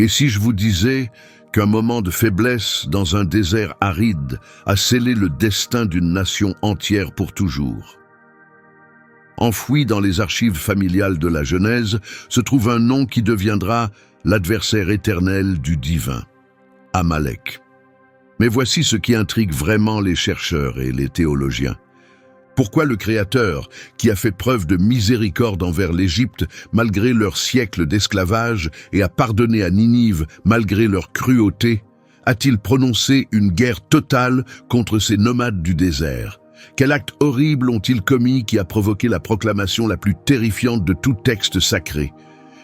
Et si je vous disais qu'un moment de faiblesse dans un désert aride a scellé le destin d'une nation entière pour toujours? Enfoui dans les archives familiales de la Genèse se trouve un nom qui deviendra l'adversaire éternel du divin, Amalek. Mais voici ce qui intrigue vraiment les chercheurs et les théologiens. Pourquoi le Créateur, qui a fait preuve de miséricorde envers l'Égypte malgré leurs siècles d'esclavage et a pardonné à Ninive malgré leur cruauté, a-t-il prononcé une guerre totale contre ces nomades du désert? Quel acte horrible ont-ils commis qui a provoqué la proclamation la plus terrifiante de tout texte sacré?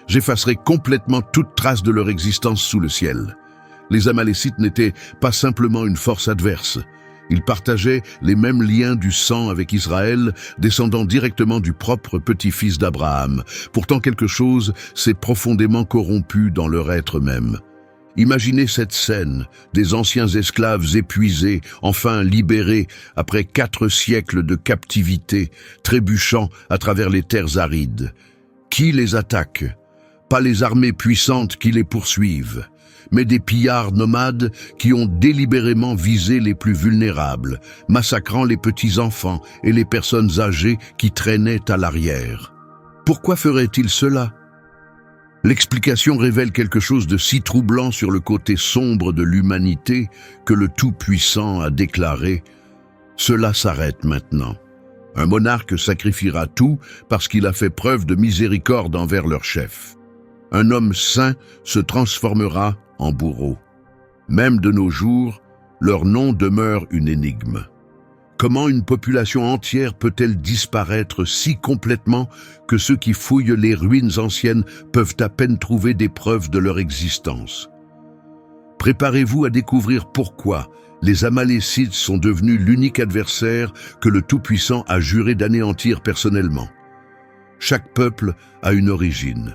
J'effacerai complètement toute trace de leur existence sous le ciel. Les Amalécites n'étaient pas simplement une force adverse. Ils partageaient les mêmes liens du sang avec Israël, descendant directement du propre petit-fils d'Abraham. Pourtant quelque chose s'est profondément corrompu dans leur être même. Imaginez cette scène, des anciens esclaves épuisés, enfin libérés, après 4 siècles de captivité, trébuchant à travers les terres arides. Qui les attaque? Pas les armées puissantes qui les poursuivent, mais des pillards nomades qui ont délibérément visé les plus vulnérables, massacrant les petits-enfants et les personnes âgées qui traînaient à l'arrière. Pourquoi feraient-ils cela? L'explication révèle quelque chose de si troublant sur le côté sombre de l'humanité que le Tout-Puissant a déclaré « Cela s'arrête maintenant. Un monarque sacrifiera tout parce qu'il a fait preuve de miséricorde envers leur chef. Un homme saint se transformera en bourreau. Même de nos jours, leur nom demeure une énigme. Comment une population entière peut-elle disparaître si complètement que ceux qui fouillent les ruines anciennes peuvent à peine trouver des preuves de leur existence? Préparez-vous à découvrir pourquoi les Amalécites sont devenus l'unique adversaire que le Tout-Puissant a juré d'anéantir personnellement. Chaque peuple a une origine.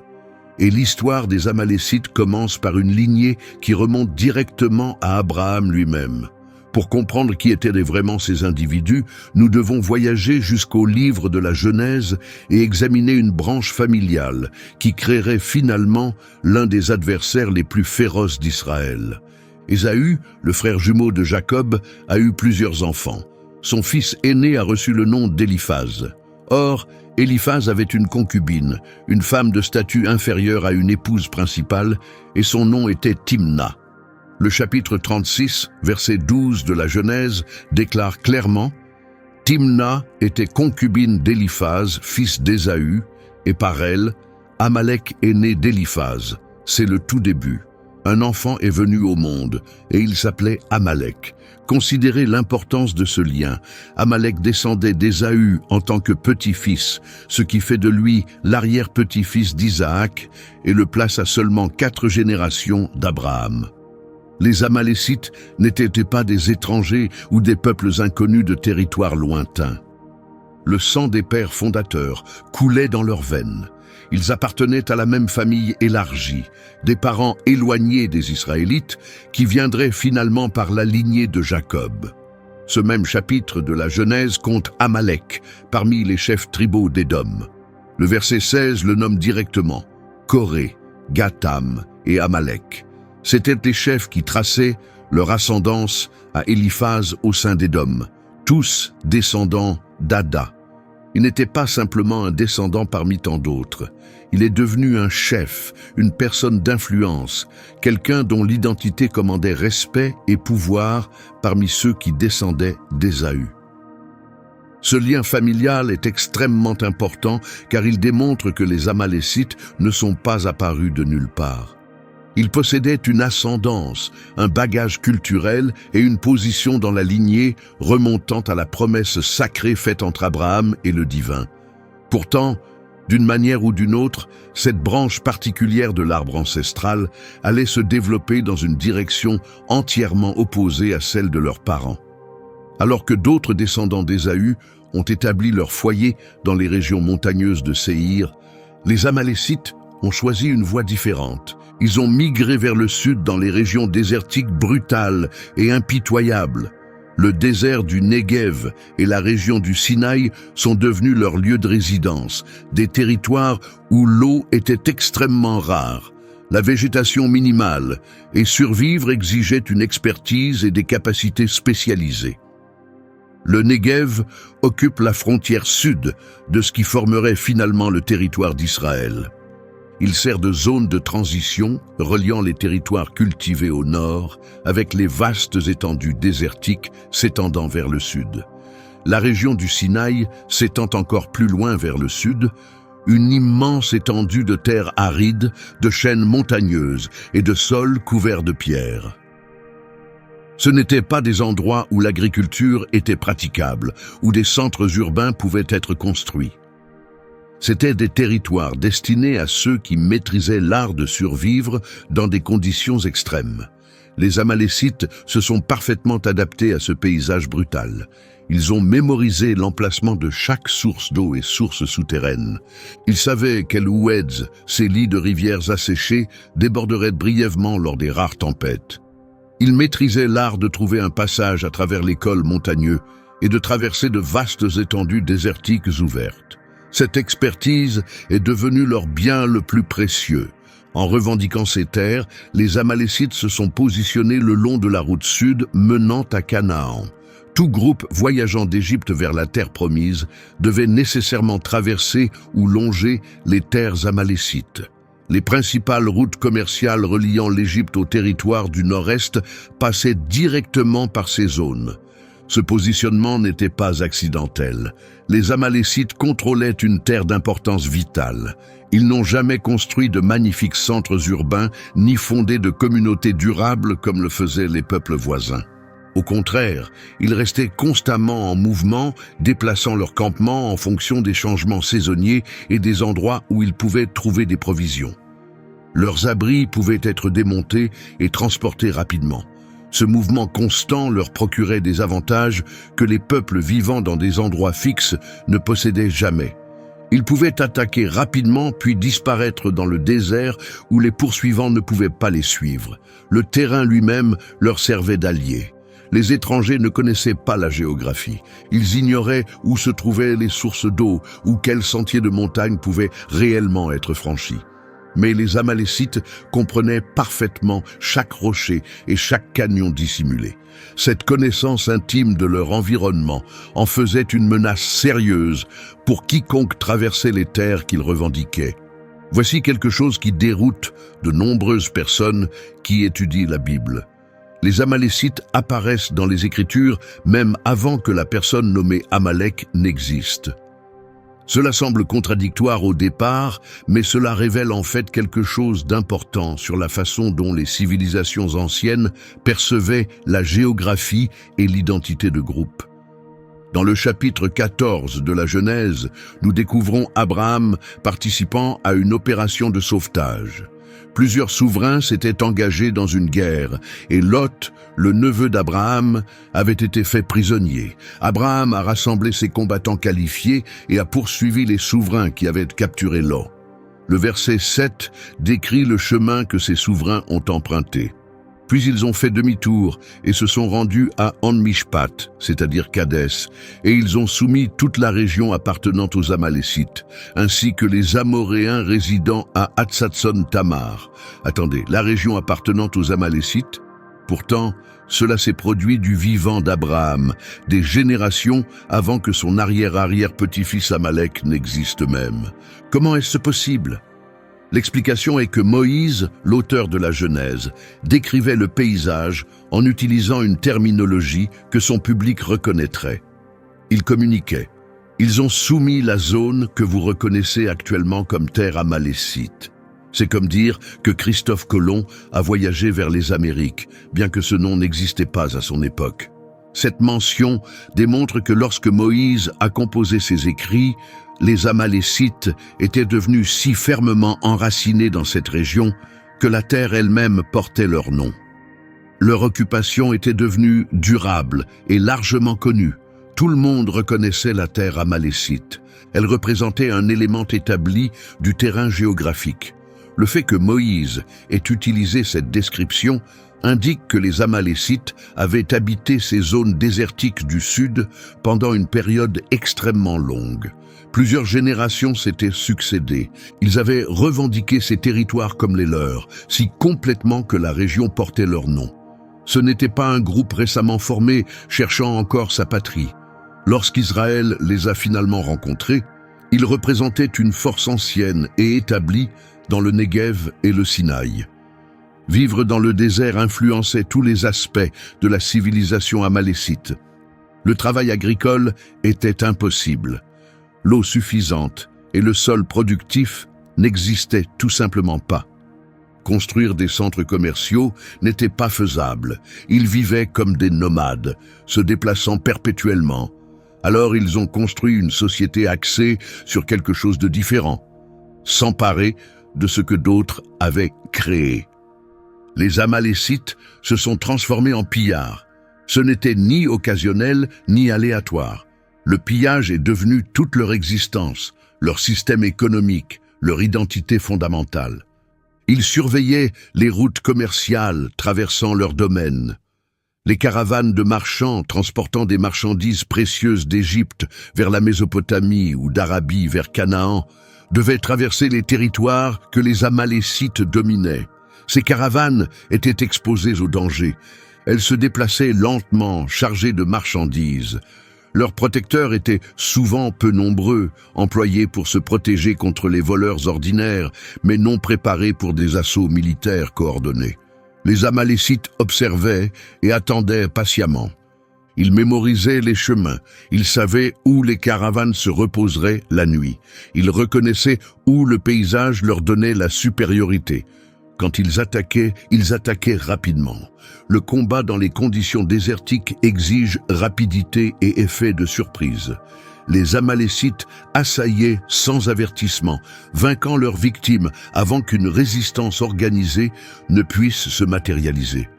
Et l'histoire des Amalécites commence par une lignée qui remonte directement à Abraham lui-même. Pour comprendre qui étaient vraiment ces individus, nous devons voyager jusqu'au livre de la Genèse et examiner une branche familiale qui créerait finalement l'un des adversaires les plus féroces d'Israël. Ésaü, le frère jumeau de Jacob, a eu plusieurs enfants. Son fils aîné a reçu le nom d'Éliphaz. Or, Éliphaz avait une concubine, une femme de statut inférieur à une épouse principale, et son nom était Timna. Le chapitre 36, verset 12 de la Genèse déclare clairement « Timna était concubine d'Éliphaz, fils d'Ésaü, et par elle, Amalek est né d'Éliphaz. C'est le tout début. Un enfant est venu au monde, et il s'appelait Amalek. Considérez l'importance de ce lien. Amalek descendait d'Ésaü en tant que petit-fils, ce qui fait de lui l'arrière-petit-fils d'Isaac et le place à seulement 4 générations d'Abraham. Les Amalécites n'étaient pas des étrangers ou des peuples inconnus de territoires lointains. Le sang des pères fondateurs coulait dans leurs veines. Ils appartenaient à la même famille élargie, des parents éloignés des Israélites qui viendraient finalement par la lignée de Jacob. Ce même chapitre de la Genèse compte Amalek parmi les chefs tribaux d'Édom. Le verset 16 le nomme directement Coré, Gatam et Amalek. C'étaient les chefs qui traçaient leur ascendance à Éliphaz au sein d'Édom, tous descendants d'Ada. Il n'était pas simplement un descendant parmi tant d'autres. Il est devenu un chef, une personne d'influence, quelqu'un dont l'identité commandait respect et pouvoir parmi ceux qui descendaient d'Ésaü. Ce lien familial est extrêmement important car il démontre que les Amalécites ne sont pas apparus de nulle part. Ils possédaient une ascendance, un bagage culturel et une position dans la lignée remontant à la promesse sacrée faite entre Abraham et le divin. Pourtant, d'une manière ou d'une autre, cette branche particulière de l'arbre ancestral allait se développer dans une direction entièrement opposée à celle de leurs parents. Alors que d'autres descendants d'Ésaü ont établi leur foyer dans les régions montagneuses de Séhir, les Amalécites ont choisi une voie différente. Ils ont migré vers le sud dans les régions désertiques brutales et impitoyables. Le désert du Negev et la région du Sinaï sont devenus leurs lieux de résidence, des territoires où l'eau était extrêmement rare. la végétation minimale, et survivre exigeait une expertise et des capacités spécialisées. Le Negev occupe la frontière sud de ce qui formerait finalement le territoire d'Israël. Il sert de zone de transition reliant les territoires cultivés au nord avec les vastes étendues désertiques s'étendant vers le sud. La région du Sinaï s'étend encore plus loin vers le sud, une immense étendue de terres arides, de chaînes montagneuses et de sols couverts de pierres. Ce n'étaient pas des endroits où l'agriculture était praticable, où des centres urbains pouvaient être construits. C'étaient des territoires destinés à ceux qui maîtrisaient l'art de survivre dans des conditions extrêmes. Les Amalécites se sont parfaitement adaptés à ce paysage brutal. Ils ont mémorisé l'emplacement de chaque source d'eau et source souterraine. Ils savaient quels oueds, ces lits de rivières asséchées, déborderaient brièvement lors des rares tempêtes. Ils maîtrisaient l'art de trouver un passage à travers les cols montagneux et de traverser de vastes étendues désertiques ouvertes. Cette expertise est devenue leur bien le plus précieux. En revendiquant ces terres, les Amalécites se sont positionnés le long de la route sud menant à Canaan. Tout groupe voyageant d'Égypte vers la terre promise devait nécessairement traverser ou longer les terres amalécites. Les principales routes commerciales reliant l'Égypte au territoire du nord-est passaient directement par ces zones. Ce positionnement n'était pas accidentel. Les Amalécites contrôlaient une terre d'importance vitale. Ils n'ont jamais construit de magnifiques centres urbains ni fondé de communautés durables comme le faisaient les peuples voisins. Au contraire, ils restaient constamment en mouvement, déplaçant leur campement en fonction des changements saisonniers et des endroits où ils pouvaient trouver des provisions. Leurs abris pouvaient être démontés et transportés rapidement. Ce mouvement constant leur procurait des avantages que les peuples vivant dans des endroits fixes ne possédaient jamais. Ils pouvaient attaquer rapidement puis disparaître dans le désert où les poursuivants ne pouvaient pas les suivre. Le terrain lui-même leur servait d'allié. Les étrangers ne connaissaient pas la géographie. Ils ignoraient où se trouvaient les sources d'eau ou quels sentiers de montagne pouvaient réellement être franchis. Mais les Amalécites comprenaient parfaitement chaque rocher et chaque canyon dissimulé. Cette connaissance intime de leur environnement en faisait une menace sérieuse pour quiconque traversait les terres qu'ils revendiquaient. Voici quelque chose qui déroute de nombreuses personnes qui étudient la Bible. Les Amalécites apparaissent dans les Écritures même avant que la personne nommée Amalek n'existe. Cela semble contradictoire au départ, mais cela révèle en fait quelque chose d'important sur la façon dont les civilisations anciennes percevaient la géographie et l'identité de groupe. Dans le chapitre 14 de la Genèse, nous découvrons Abraham participant à une opération de sauvetage. Plusieurs souverains s'étaient engagés dans une guerre et Lot, le neveu d'Abraham, avait été fait prisonnier. Abraham a rassemblé ses combattants qualifiés et a poursuivi les souverains qui avaient capturé Lot. Le verset 7 décrit le chemin que ces souverains ont emprunté. Puis ils ont fait demi-tour et se sont rendus à En-Mishpat, c'est-à-dire Kadès, et ils ont soumis toute la région appartenant aux Amalécites, ainsi que les Amoréens résidant à Hatzatson-Tamar. Attendez, la région appartenant aux Amalécites? Pourtant, cela s'est produit du vivant d'Abraham, des générations avant que son arrière-arrière-petit-fils Amalek n'existe même. Comment est-ce possible ? L'explication est que Moïse, l'auteur de la Genèse, décrivait le paysage en utilisant une terminologie que son public reconnaîtrait. Il communiquait. Ils ont soumis la zone que vous reconnaissez actuellement comme terre amalécite. C'est comme dire que Christophe Colomb a voyagé vers les Amériques, bien que ce nom n'existait pas à son époque. Cette mention démontre que lorsque Moïse a composé ses écrits, les Amalécites étaient devenus si fermement enracinés dans cette région que la terre elle-même portait leur nom. Leur occupation était devenue durable et largement connue. Tout le monde reconnaissait la terre amalécite. Elle représentait un élément établi du terrain géographique. Le fait que Moïse ait utilisé cette description indique que les Amalécites avaient habité ces zones désertiques du sud pendant une période extrêmement longue. Plusieurs générations s'étaient succédées. Ils avaient revendiqué ces territoires comme les leurs, si complètement que la région portait leur nom. Ce n'était pas un groupe récemment formé cherchant encore sa patrie. Lorsqu'Israël les a finalement rencontrés, ils représentaient une force ancienne et établie dans le Negev et le Sinaï. Vivre dans le désert influençait tous les aspects de la civilisation amalécite. Le travail agricole était impossible. L'eau suffisante et le sol productif n'existaient tout simplement pas. Construire des centres commerciaux n'était pas faisable. Ils vivaient comme des nomades, se déplaçant perpétuellement. Alors ils ont construit une société axée sur quelque chose de différent, s'emparer de ce que d'autres avaient créé. Les Amalécites se sont transformés en pillards. Ce n'était ni occasionnel ni aléatoire. Le pillage est devenu toute leur existence, leur système économique, leur identité fondamentale. Ils surveillaient les routes commerciales traversant leur domaine. Les caravanes de marchands transportant des marchandises précieuses d'Égypte vers la Mésopotamie ou d'Arabie vers Canaan devaient traverser les territoires que les Amalécites dominaient. Ces caravanes étaient exposées au danger. Elles se déplaçaient lentement, chargées de marchandises. Leurs protecteurs étaient souvent peu nombreux, employés pour se protéger contre les voleurs ordinaires, mais non préparés pour des assauts militaires coordonnés. Les Amalécites observaient et attendaient patiemment. Ils mémorisaient les chemins, ils savaient où les caravanes se reposeraient la nuit. Ils reconnaissaient où le paysage leur donnait la supériorité. Quand ils attaquaient rapidement. Le combat dans les conditions désertiques exige rapidité et effet de surprise. Les Amalécites assaillaient sans avertissement, vainquant leurs victimes avant qu'une résistance organisée ne puisse se matérialiser.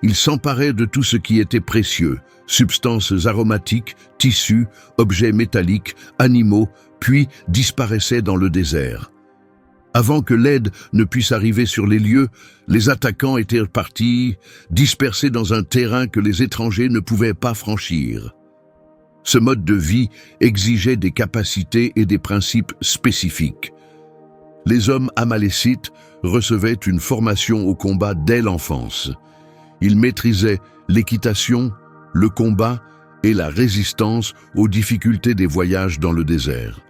Ils s'emparaient de tout ce qui était précieux, substances aromatiques, tissus, objets métalliques, animaux, puis disparaissaient dans le désert. Avant que l'aide ne puisse arriver sur les lieux, les attaquants étaient partis, dispersés dans un terrain que les étrangers ne pouvaient pas franchir. Ce mode de vie exigeait des capacités et des principes spécifiques. Les hommes amalécites recevaient une formation au combat dès l'enfance. Ils maîtrisaient l'équitation, le combat et la résistance aux difficultés des voyages dans le désert.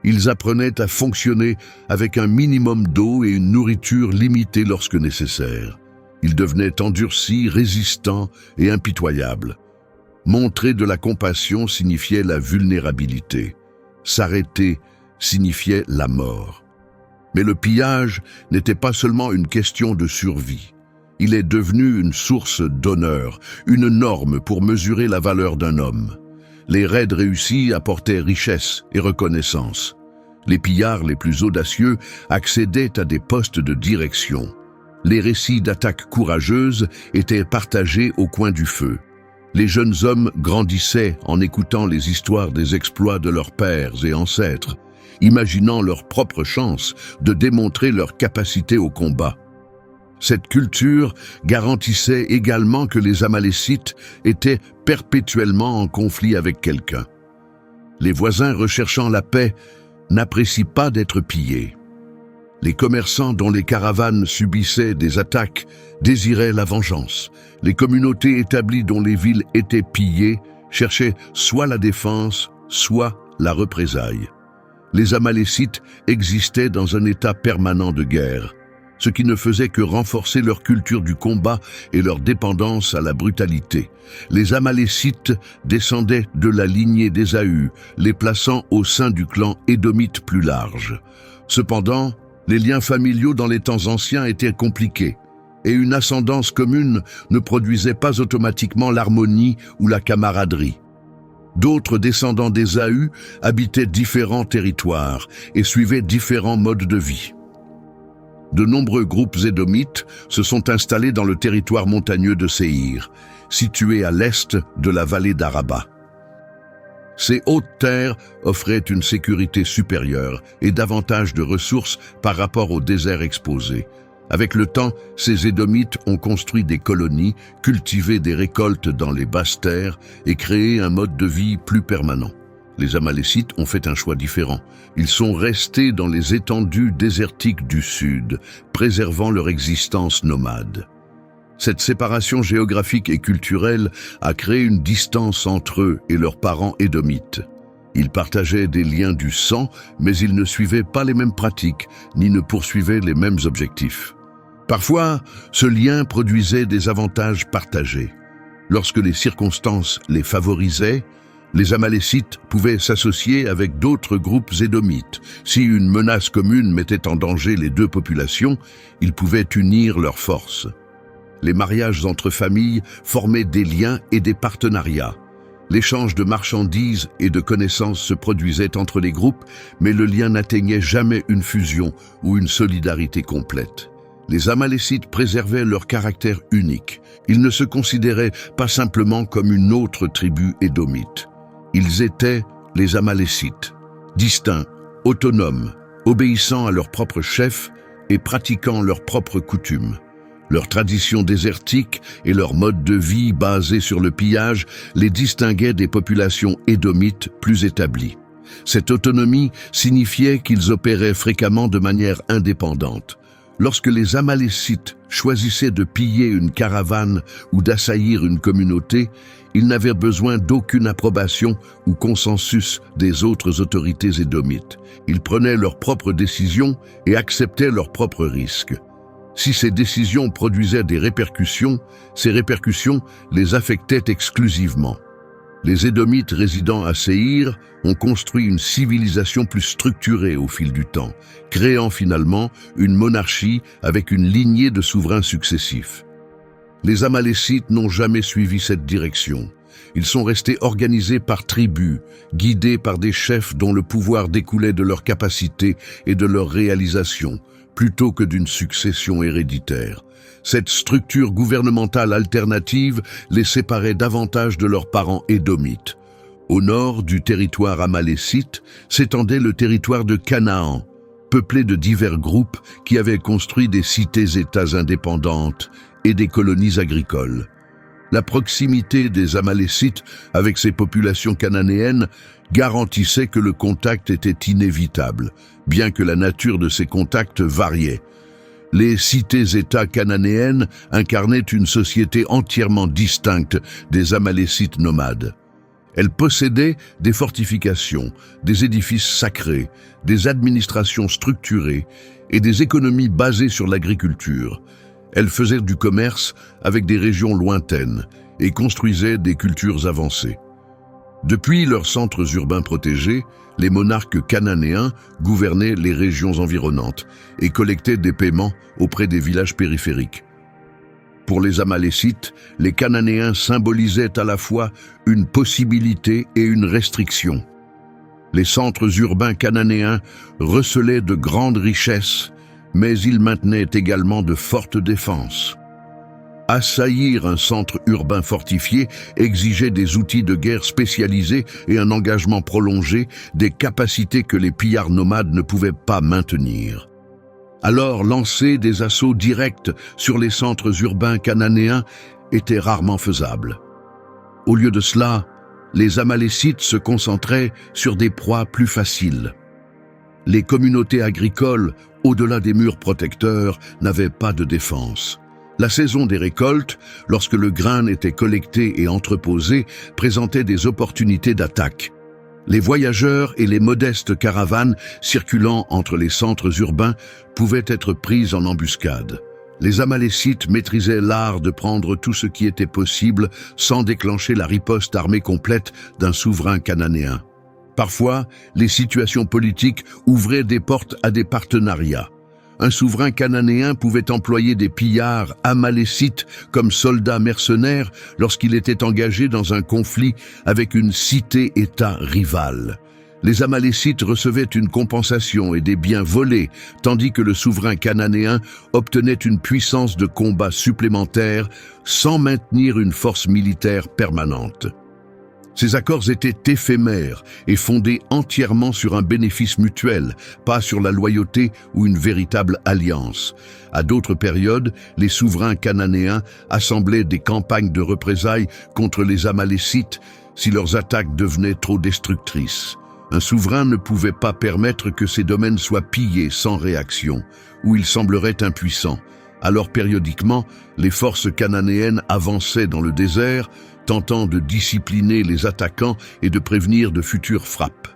Ils apprenaient à fonctionner avec un minimum d'eau et une nourriture limitée lorsque nécessaire. Ils devenaient endurcis, résistants et impitoyables. Montrer de la compassion signifiait la vulnérabilité. S'arrêter signifiait la mort. Mais le pillage n'était pas seulement une question de survie. Il est devenu une source d'honneur, une norme pour mesurer la valeur d'un homme. Les raids réussis apportaient richesse et reconnaissance. Les pillards les plus audacieux accédaient à des postes de direction. Les récits d'attaques courageuses étaient partagés au coin du feu. Les jeunes hommes grandissaient en écoutant les histoires des exploits de leurs pères et ancêtres, imaginant leur propre chance de démontrer leur capacité au combat. Cette culture garantissait également que les Amalécites étaient perpétuellement en conflit avec quelqu'un. Les voisins recherchant la paix n'apprécient pas d'être pillés. Les commerçants dont les caravanes subissaient des attaques désiraient la vengeance. Les communautés établies dont les villes étaient pillées cherchaient soit la défense, soit la représaille. Les Amalécites existaient dans un état permanent de guerre, ce qui ne faisait que renforcer leur culture du combat et leur dépendance à la brutalité. Les Amalécites descendaient de la lignée d'Ésaü, les plaçant au sein du clan édomite plus large. Cependant, les liens familiaux dans les temps anciens étaient compliqués, et une ascendance commune ne produisait pas automatiquement l'harmonie ou la camaraderie. D'autres descendants d'Ésaü habitaient différents territoires et suivaient différents modes de vie. De nombreux groupes édomites se sont installés dans le territoire montagneux de Séhir, situé à l'est de la vallée d'Araba. Ces hautes terres offraient une sécurité supérieure et davantage de ressources par rapport aux déserts exposés. Avec le temps, ces Édomites ont construit des colonies, cultivé des récoltes dans les basses terres et créé un mode de vie plus permanent. Les Amalécites ont fait un choix différent. Ils sont restés dans les étendues désertiques du sud, préservant leur existence nomade. Cette séparation géographique et culturelle a créé une distance entre eux et leurs parents édomites. Ils partageaient des liens du sang, mais ils ne suivaient pas les mêmes pratiques, ni ne poursuivaient les mêmes objectifs. Parfois, ce lien produisait des avantages partagés. Lorsque les circonstances les favorisaient, les Amalécites pouvaient s'associer avec d'autres groupes édomites. Si une menace commune mettait en danger les deux populations, ils pouvaient unir leurs forces. Les mariages entre familles formaient des liens et des partenariats. L'échange de marchandises et de connaissances se produisait entre les groupes, mais le lien n'atteignait jamais une fusion ou une solidarité complète. Les Amalécites préservaient leur caractère unique. Ils ne se considéraient pas simplement comme une autre tribu édomite. Ils étaient les Amalécites, distincts, autonomes, obéissant à leur propre chef et pratiquant leurs propres coutumes. Leurs traditions désertiques et leur mode de vie basé sur le pillage les distinguaient des populations édomites plus établies. Cette autonomie signifiait qu'ils opéraient fréquemment de manière indépendante. Lorsque les Amalécites choisissaient de piller une caravane ou d'assaillir une communauté, ils n'avaient besoin d'aucune approbation ou consensus des autres autorités édomites. Ils prenaient leurs propres décisions et acceptaient leurs propres risques. Si ces décisions produisaient des répercussions, ces répercussions les affectaient exclusivement. Les Édomites résidant à Séhir ont construit une civilisation plus structurée au fil du temps, créant finalement une monarchie avec une lignée de souverains successifs. Les Amalécites n'ont jamais suivi cette direction. Ils sont restés organisés par tribus, guidés par des chefs dont le pouvoir découlait de leurs capacités et de leurs réalisations, plutôt que d'une succession héréditaire. Cette structure gouvernementale alternative les séparait davantage de leurs parents édomites. Au nord du territoire amalécite s'étendait le territoire de Canaan, peuplé de divers groupes qui avaient construit des cités-États indépendantes et des colonies agricoles. La proximité des Amalécites avec ces populations cananéennes garantissait que le contact était inévitable, bien que la nature de ces contacts variait. Les cités-États cananéennes incarnaient une société entièrement distincte des Amalécites nomades. Elles possédaient des fortifications, des édifices sacrés, des administrations structurées et des économies basées sur l'agriculture. Elles faisaient du commerce avec des régions lointaines et construisaient des cultures avancées. Depuis leurs centres urbains protégés, les monarques cananéens gouvernaient les régions environnantes et collectaient des paiements auprès des villages périphériques. Pour les Amalécites, les Cananéens symbolisaient à la fois une possibilité et une restriction. Les centres urbains cananéens recelaient de grandes richesses, mais ils maintenaient également de fortes défenses. Assaillir un centre urbain fortifié exigeait des outils de guerre spécialisés et un engagement prolongé, des capacités que les pillards nomades ne pouvaient pas maintenir. Alors, lancer des assauts directs sur les centres urbains cananéens était rarement faisable. Au lieu de cela, les Amalécites se concentraient sur des proies plus faciles. Les communautés agricoles, au-delà des murs protecteurs, n'avaient pas de défense. La saison des récoltes, lorsque le grain était collecté et entreposé, présentait des opportunités d'attaque. Les voyageurs et les modestes caravanes circulant entre les centres urbains pouvaient être prises en embuscade. Les Amalécites maîtrisaient l'art de prendre tout ce qui était possible sans déclencher la riposte armée complète d'un souverain cananéen. Parfois, les situations politiques ouvraient des portes à des partenariats. Un souverain cananéen pouvait employer des pillards amalécites comme soldats mercenaires lorsqu'il était engagé dans un conflit avec une cité-État rivale. Les Amalécites recevaient une compensation et des biens volés, tandis que le souverain cananéen obtenait une puissance de combat supplémentaire sans maintenir une force militaire permanente. Ces accords étaient éphémères et fondés entièrement sur un bénéfice mutuel, pas sur la loyauté ou une véritable alliance. À d'autres périodes, les souverains cananéens assemblaient des campagnes de représailles contre les Amalécites si leurs attaques devenaient trop destructrices. Un souverain ne pouvait pas permettre que ses domaines soient pillés sans réaction, ou il semblerait impuissant. Alors périodiquement, les forces cananéennes avançaient dans le désert, tentant de discipliner les attaquants et de prévenir de futures frappes.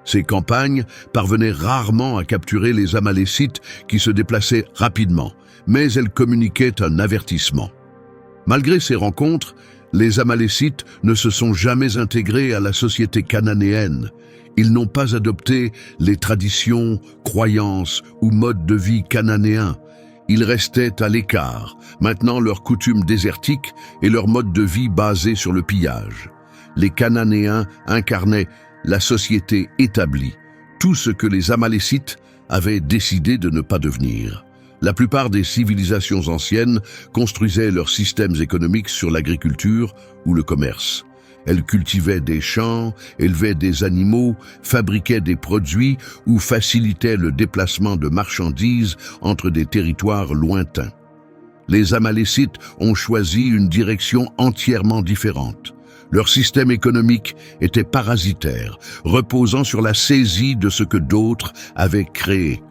Ces campagnes parvenaient rarement à capturer les Amalécites qui se déplaçaient rapidement, mais elles communiquaient un avertissement. Malgré ces rencontres, les Amalécites ne se sont jamais intégrés à la société cananéenne. Ils n'ont pas adopté les traditions, croyances ou modes de vie cananéens. Ils restaient à l'écart, maintenant leurs coutumes désertiques et leur mode de vie basé sur le pillage. Les Cananéens incarnaient la société établie, tout ce que les Amalécites avaient décidé de ne pas devenir. La plupart des civilisations anciennes construisaient leurs systèmes économiques sur l'agriculture ou le commerce. Elles cultivaient des champs, élevaient des animaux, fabriquaient des produits ou facilitaient le déplacement de marchandises entre des territoires lointains. Les Amalécites ont choisi une direction entièrement différente. Leur système économique était parasitaire, reposant sur la saisie de ce que d'autres avaient créé.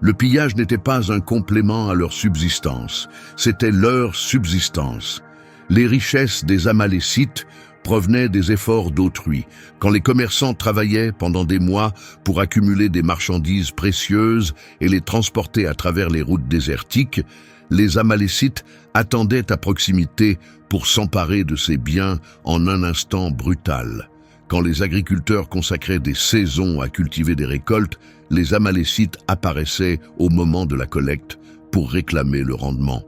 Le pillage n'était pas un complément à leur subsistance, c'était leur subsistance. Les richesses des Amalécites provenaient des efforts d'autrui. Quand les commerçants travaillaient pendant des mois pour accumuler des marchandises précieuses et les transporter à travers les routes désertiques, les Amalécites attendaient à proximité pour s'emparer de ces biens en un instant brutal. Quand les agriculteurs consacraient des saisons à cultiver des récoltes, les Amalécites apparaissaient au moment de la collecte pour réclamer le rendement.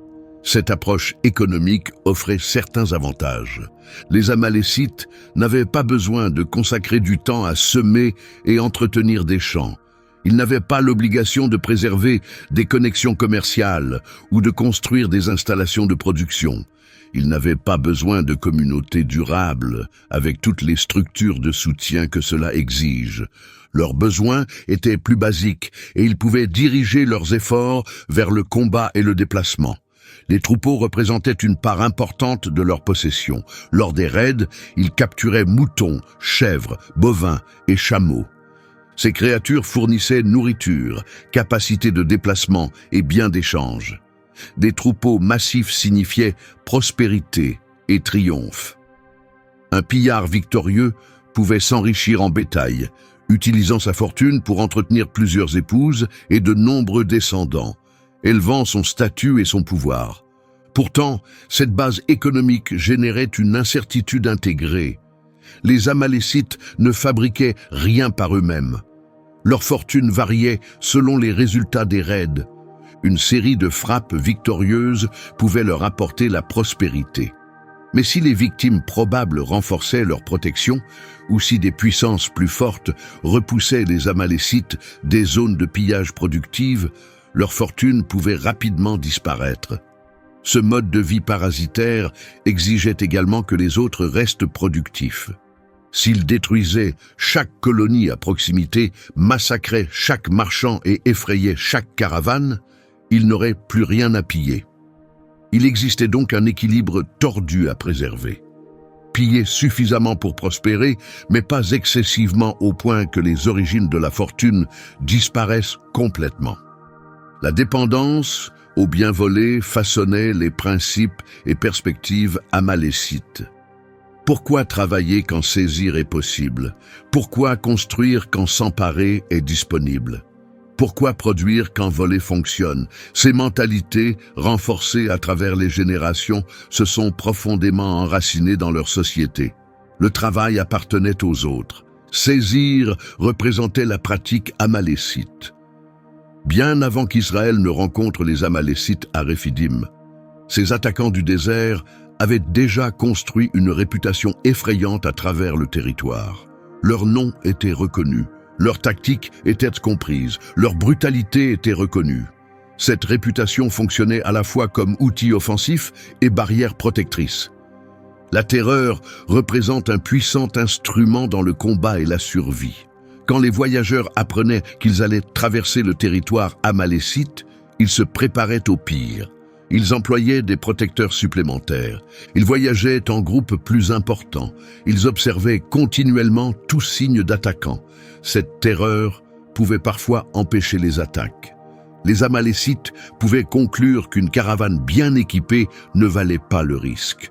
Cette approche économique offrait certains avantages. Les Amalécites n'avaient pas besoin de consacrer du temps à semer et entretenir des champs. Ils n'avaient pas l'obligation de préserver des connexions commerciales ou de construire des installations de production. Ils n'avaient pas besoin de communautés durables avec toutes les structures de soutien que cela exige. Leurs besoins étaient plus basiques et ils pouvaient diriger leurs efforts vers le combat et le déplacement. Les troupeaux représentaient une part importante de leur possession. Lors des raids, ils capturaient moutons, chèvres, bovins et chameaux. Ces créatures fournissaient nourriture, capacité de déplacement et biens d'échange. Des troupeaux massifs signifiaient prospérité et triomphe. Un pillard victorieux pouvait s'enrichir en bétail, utilisant sa fortune pour entretenir plusieurs épouses et de nombreux descendants, élevant son statut et son pouvoir. Pourtant, cette base économique générait une incertitude intégrée. Les Amalécites ne fabriquaient rien par eux-mêmes. Leur fortune variait selon les résultats des raids. Une série de frappes victorieuses pouvait leur apporter la prospérité. Mais si les victimes probables renforçaient leur protection, ou si des puissances plus fortes repoussaient les Amalécites des zones de pillage productives, leur fortune pouvait rapidement disparaître. Ce mode de vie parasitaire exigeait également que les autres restent productifs. S'ils détruisaient chaque colonie à proximité, massacraient chaque marchand et effrayaient chaque caravane, ils n'auraient plus rien à piller. Il existait donc un équilibre tordu à préserver. Piller suffisamment pour prospérer, mais pas excessivement au point que les origines de la fortune disparaissent complètement. La dépendance aux biens volés façonnait les principes et perspectives amalécites. Pourquoi travailler quand saisir est possible? Pourquoi construire quand s'emparer est disponible? Pourquoi produire quand voler fonctionne? Ces mentalités, renforcées à travers les générations, se sont profondément enracinées dans leur société. Le travail appartenait aux autres. Saisir représentait la pratique amalécite. Bien avant qu'Israël ne rencontre les Amalécites à Réphidim, ces attaquants du désert avaient déjà construit une réputation effrayante à travers le territoire. Leur nom était reconnu, leur tactique était comprise, leur brutalité était reconnue. Cette réputation fonctionnait à la fois comme outil offensif et barrière protectrice. La terreur représente un puissant instrument dans le combat et la survie. Quand les voyageurs apprenaient qu'ils allaient traverser le territoire amalécite, ils se préparaient au pire. Ils employaient des protecteurs supplémentaires. Ils voyageaient en groupes plus importants. Ils observaient continuellement tout signe d'attaquant. Cette terreur pouvait parfois empêcher les attaques. Les Amalécites pouvaient conclure qu'une caravane bien équipée ne valait pas le risque.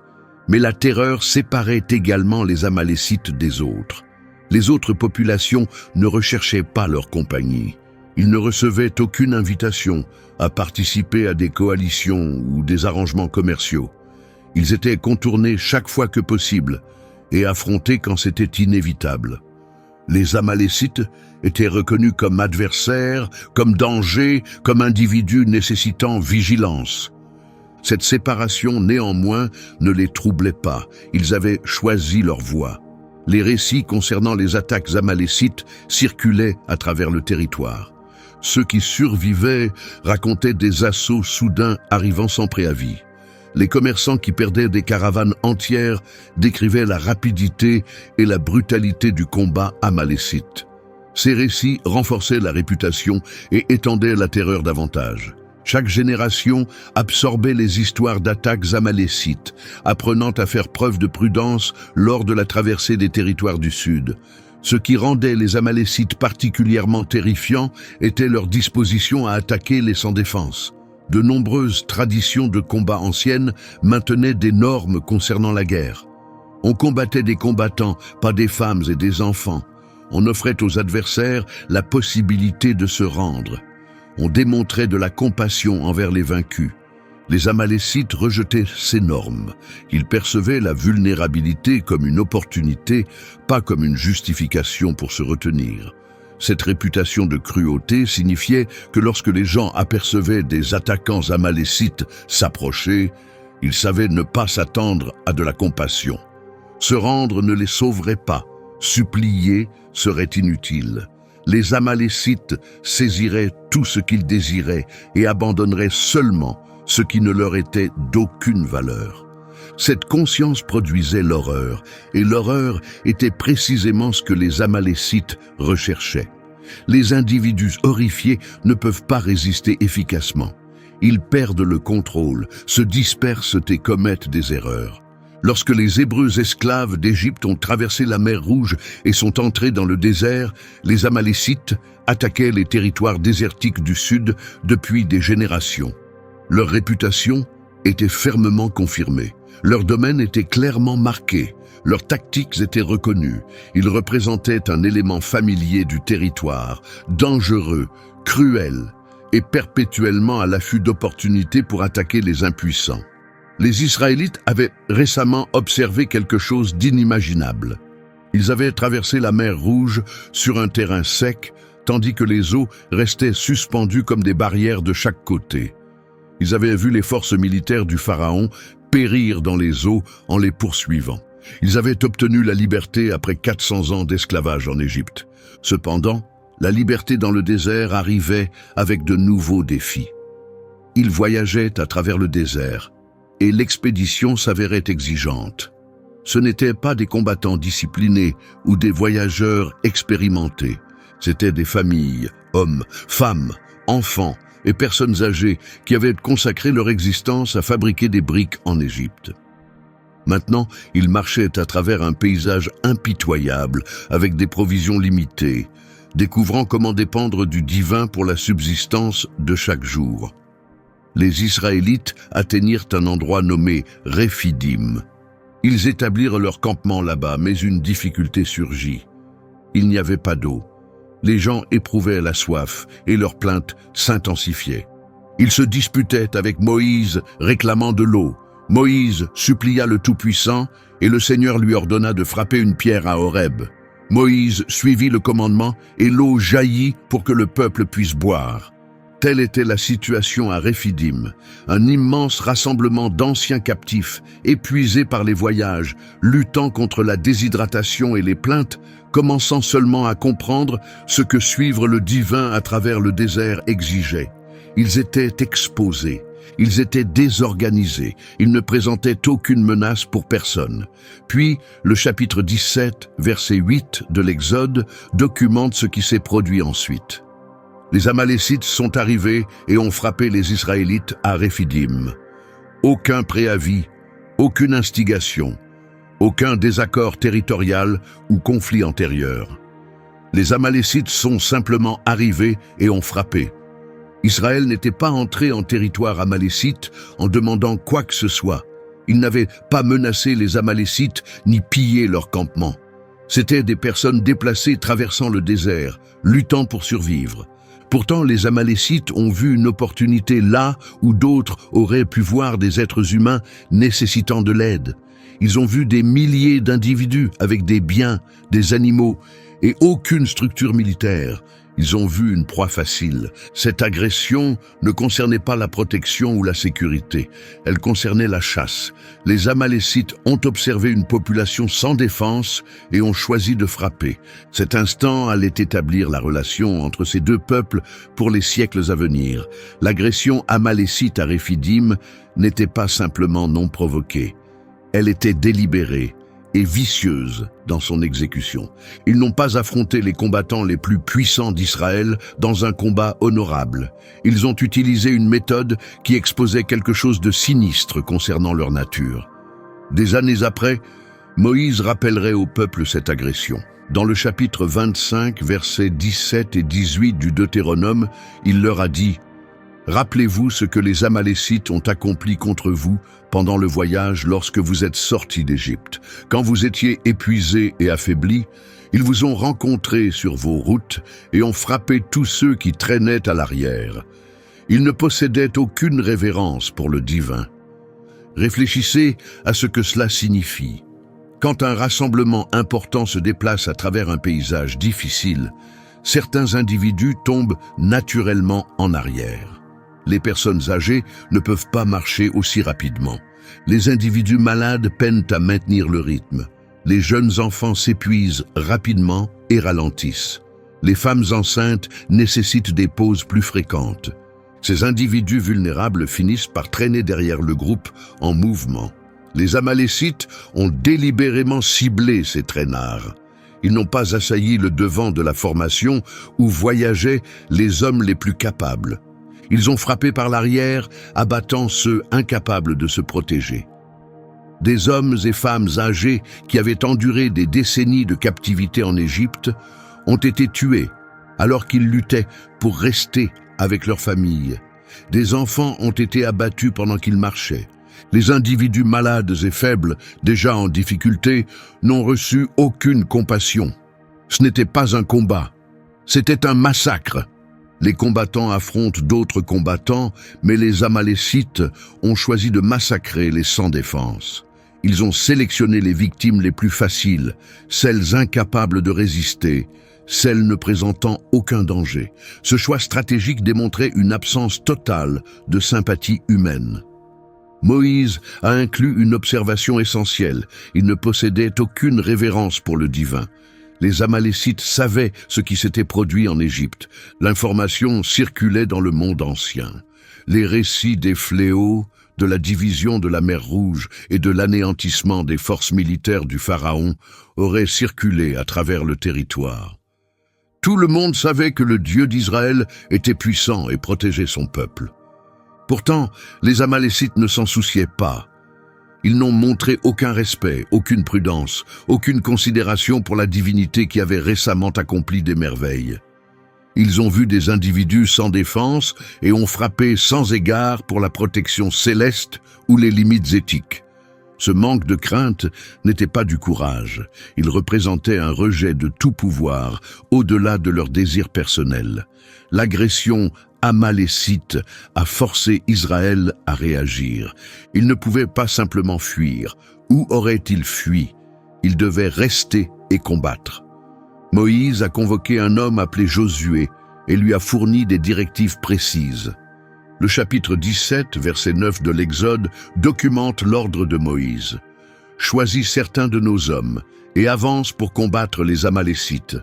Mais la terreur séparait également les Amalécites des autres. Les autres populations ne recherchaient pas leur compagnie. Ils ne recevaient aucune invitation à participer à des coalitions ou des arrangements commerciaux. Ils étaient contournés chaque fois que possible et affrontés quand c'était inévitable. Les Amalécites étaient reconnus comme adversaires, comme dangers, comme individus nécessitant vigilance. Cette séparation, néanmoins, ne les troublait pas. Ils avaient choisi leur voie. Les récits concernant les attaques amalécites circulaient à travers le territoire. Ceux qui survivaient racontaient des assauts soudains arrivant sans préavis. Les commerçants qui perdaient des caravanes entières décrivaient la rapidité et la brutalité du combat amalécite. Ces récits renforçaient la réputation et étendaient la terreur davantage. Chaque génération absorbait les histoires d'attaques amalécites, apprenant à faire preuve de prudence lors de la traversée des territoires du Sud. Ce qui rendait les Amalécites particulièrement terrifiants était leur disposition à attaquer les sans défense. De nombreuses traditions de combat anciennes maintenaient des normes concernant la guerre. On combattait des combattants, pas des femmes et des enfants. On offrait aux adversaires la possibilité de se rendre. On démontrait de la compassion envers les vaincus. Les Amalécites rejetaient ces normes. Ils percevaient la vulnérabilité comme une opportunité, pas comme une justification pour se retenir. Cette réputation de cruauté signifiait que lorsque les gens apercevaient des attaquants amalécites s'approcher, ils savaient ne pas s'attendre à de la compassion. Se rendre ne les sauverait pas. Supplier serait inutile. Les Amalécites saisiraient tout ce qu'ils désiraient et abandonneraient seulement ce qui ne leur était d'aucune valeur. Cette conscience produisait l'horreur, et l'horreur était précisément ce que les Amalécites recherchaient. Les individus horrifiés ne peuvent pas résister efficacement. Ils perdent le contrôle, se dispersent et commettent des erreurs. Lorsque les Hébreux esclaves d'Égypte ont traversé la mer Rouge et sont entrés dans le désert, les Amalécites attaquaient les territoires désertiques du Sud depuis des générations. Leur réputation était fermement confirmée. Leur domaine était clairement marqué. Leurs tactiques étaient reconnues. Ils représentaient un élément familier du territoire, dangereux, cruel et perpétuellement à l'affût d'opportunités pour attaquer les impuissants. Les Israélites avaient récemment observé quelque chose d'inimaginable. Ils avaient traversé la mer Rouge sur un terrain sec, tandis que les eaux restaient suspendues comme des barrières de chaque côté. Ils avaient vu les forces militaires du Pharaon périr dans les eaux en les poursuivant. Ils avaient obtenu la liberté après 400 ans d'esclavage en Égypte. Cependant, la liberté dans le désert arrivait avec de nouveaux défis. Ils voyageaient à travers le désert, et l'expédition s'avérait exigeante. Ce n'étaient pas des combattants disciplinés ou des voyageurs expérimentés. C'étaient des familles, hommes, femmes, enfants et personnes âgées qui avaient consacré leur existence à fabriquer des briques en Égypte. Maintenant, ils marchaient à travers un paysage impitoyable avec des provisions limitées, découvrant comment dépendre du divin pour la subsistance de chaque jour. Les Israélites atteignirent un endroit nommé Réphidim. Ils établirent leur campement là-bas, mais une difficulté surgit. Il n'y avait pas d'eau. Les gens éprouvaient la soif et leurs plaintes s'intensifiaient. Ils se disputaient avec Moïse, réclamant de l'eau. Moïse supplia le Tout-Puissant et le Seigneur lui ordonna de frapper une pierre à Horeb. Moïse suivit le commandement et l'eau jaillit pour que le peuple puisse boire. Telle était la situation à Réphidim, un immense rassemblement d'anciens captifs, épuisés par les voyages, luttant contre la déshydratation et les plaintes, commençant seulement à comprendre ce que suivre le divin à travers le désert exigeait. Ils étaient exposés, Ils étaient désorganisés, ils ne présentaient aucune menace pour personne. Puis, le chapitre 17, verset 8 de l'Exode, documente ce qui s'est produit ensuite. Les Amalécites sont arrivés et ont frappé les Israélites à Réphidim. Aucun préavis, aucune instigation, aucun désaccord territorial ou conflit antérieur. Les Amalécites sont simplement arrivés et ont frappé. Israël n'était pas entré en territoire amalécite en demandant quoi que ce soit. Il n'avait pas menacé les Amalécites ni pillé leur campement. C'étaient des personnes déplacées traversant le désert, luttant pour survivre. Pourtant, les Amalécites ont vu une opportunité là où d'autres auraient pu voir des êtres humains nécessitant de l'aide. Ils ont vu des milliers d'individus avec des biens, des animaux et aucune structure militaire. Ils ont vu une proie facile. Cette agression ne concernait pas la protection ou la sécurité. Elle concernait la chasse. Les Amalécites ont observé une population sans défense et ont choisi de frapper. Cet instant allait établir la relation entre ces deux peuples pour les siècles à venir. L'agression amalécite à Réphidim n'était pas simplement non provoquée. Elle était délibérée et vicieuse dans son exécution. Ils n'ont pas affronté les combattants les plus puissants d'Israël dans un combat honorable. Ils ont utilisé une méthode qui exposait quelque chose de sinistre concernant leur nature. Des années après, Moïse rappellerait au peuple cette agression. Dans le chapitre 25, versets 17 et 18 du Deutéronome, il leur a dit « Rappelez-vous ce que les Amalécites ont accompli contre vous pendant le voyage lorsque vous êtes sortis d'Égypte. Quand vous étiez épuisés et affaiblis, ils vous ont rencontrés sur vos routes et ont frappé tous ceux qui traînaient à l'arrière. Ils ne possédaient aucune révérence pour le divin. Réfléchissez à ce que cela signifie. Quand un rassemblement important se déplace à travers un paysage difficile, certains individus tombent naturellement en arrière. Les personnes âgées ne peuvent pas marcher aussi rapidement. Les individus malades peinent à maintenir le rythme. Les jeunes enfants s'épuisent rapidement et ralentissent. Les femmes enceintes nécessitent des pauses plus fréquentes. Ces individus vulnérables finissent par traîner derrière le groupe en mouvement. Les Amalécites ont délibérément ciblé ces traînards. Ils n'ont pas assailli le devant de la formation où voyageaient les hommes les plus capables. Ils ont frappé par l'arrière, abattant ceux incapables de se protéger. Des hommes et femmes âgés qui avaient enduré des décennies de captivité en Égypte ont été tués alors qu'ils luttaient pour rester avec leur famille. Des enfants ont été abattus pendant qu'ils marchaient. Les individus malades et faibles, déjà en difficulté, n'ont reçu aucune compassion. Ce n'était pas un combat, c'était un massacre. Les combattants affrontent d'autres combattants, mais les Amalécites ont choisi de massacrer les sans défense. Ils ont sélectionné les victimes les plus faciles, celles incapables de résister, celles ne présentant aucun danger. Ce choix stratégique démontrait une absence totale de sympathie humaine. Moïse a inclus une observation essentielle. Il ne possédait aucune révérence pour le divin. Les Amalécites savaient ce qui s'était produit en Égypte. L'information circulait dans le monde ancien. Les récits des fléaux, de la division de la mer Rouge et de l'anéantissement des forces militaires du Pharaon auraient circulé à travers le territoire. Tout le monde savait que le Dieu d'Israël était puissant et protégeait son peuple. Pourtant, les Amalécites ne s'en souciaient pas. Ils n'ont montré aucun respect, aucune prudence, aucune considération pour la divinité qui avait récemment accompli des merveilles. Ils ont vu des individus sans défense et ont frappé sans égard pour la protection céleste ou les limites éthiques. Ce manque de crainte n'était pas du courage. Il représentait un rejet de tout pouvoir, au-delà de leurs désirs personnels. L'agression amalécite a forcé Israël à réagir. Il ne pouvait pas simplement fuir. Où aurait-il fui? Il devait rester et combattre. Moïse a convoqué un homme appelé Josué et lui a fourni des directives précises. Le chapitre 17, verset 9 de l'Exode documente l'ordre de Moïse. « Choisis certains de nos hommes et avance pour combattre les Amalécites.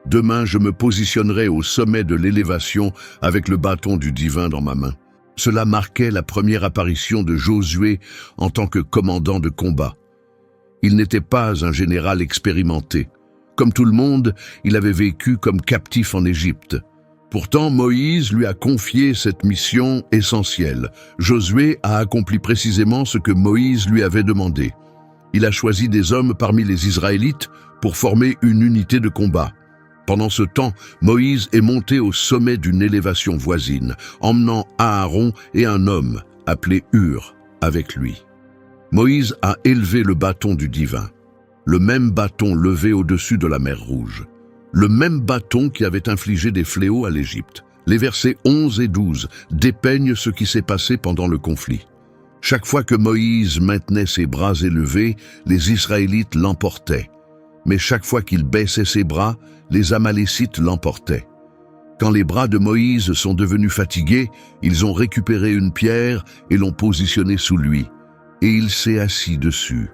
Demain, je me positionnerai au sommet de l'élévation avec le bâton du divin dans ma main. Cela marquait la première apparition de Josué en tant que commandant de combat. Il n'était pas un général expérimenté. Comme tout le monde, il avait vécu comme captif en Égypte. Pourtant, Moïse lui a confié cette mission essentielle. Josué a accompli précisément ce que Moïse lui avait demandé. Il a choisi des hommes parmi les Israélites pour former une unité de combat. Pendant ce temps, Moïse est monté au sommet d'une élévation voisine, emmenant Aaron et un homme appelé Hur avec lui. Moïse a élevé le bâton du divin, le même bâton levé au-dessus de la mer Rouge, le même bâton qui avait infligé des fléaux à l'Égypte. Les versets 11 et 12 dépeignent ce qui s'est passé pendant le conflit. Chaque fois que Moïse maintenait ses bras élevés, les Israélites l'emportaient. Mais chaque fois qu'il baissait ses bras, les Amalécites l'emportaient. Quand les bras de Moïse sont devenus fatigués, ils ont récupéré une pierre et l'ont positionnée sous lui, et il s'est assis dessus.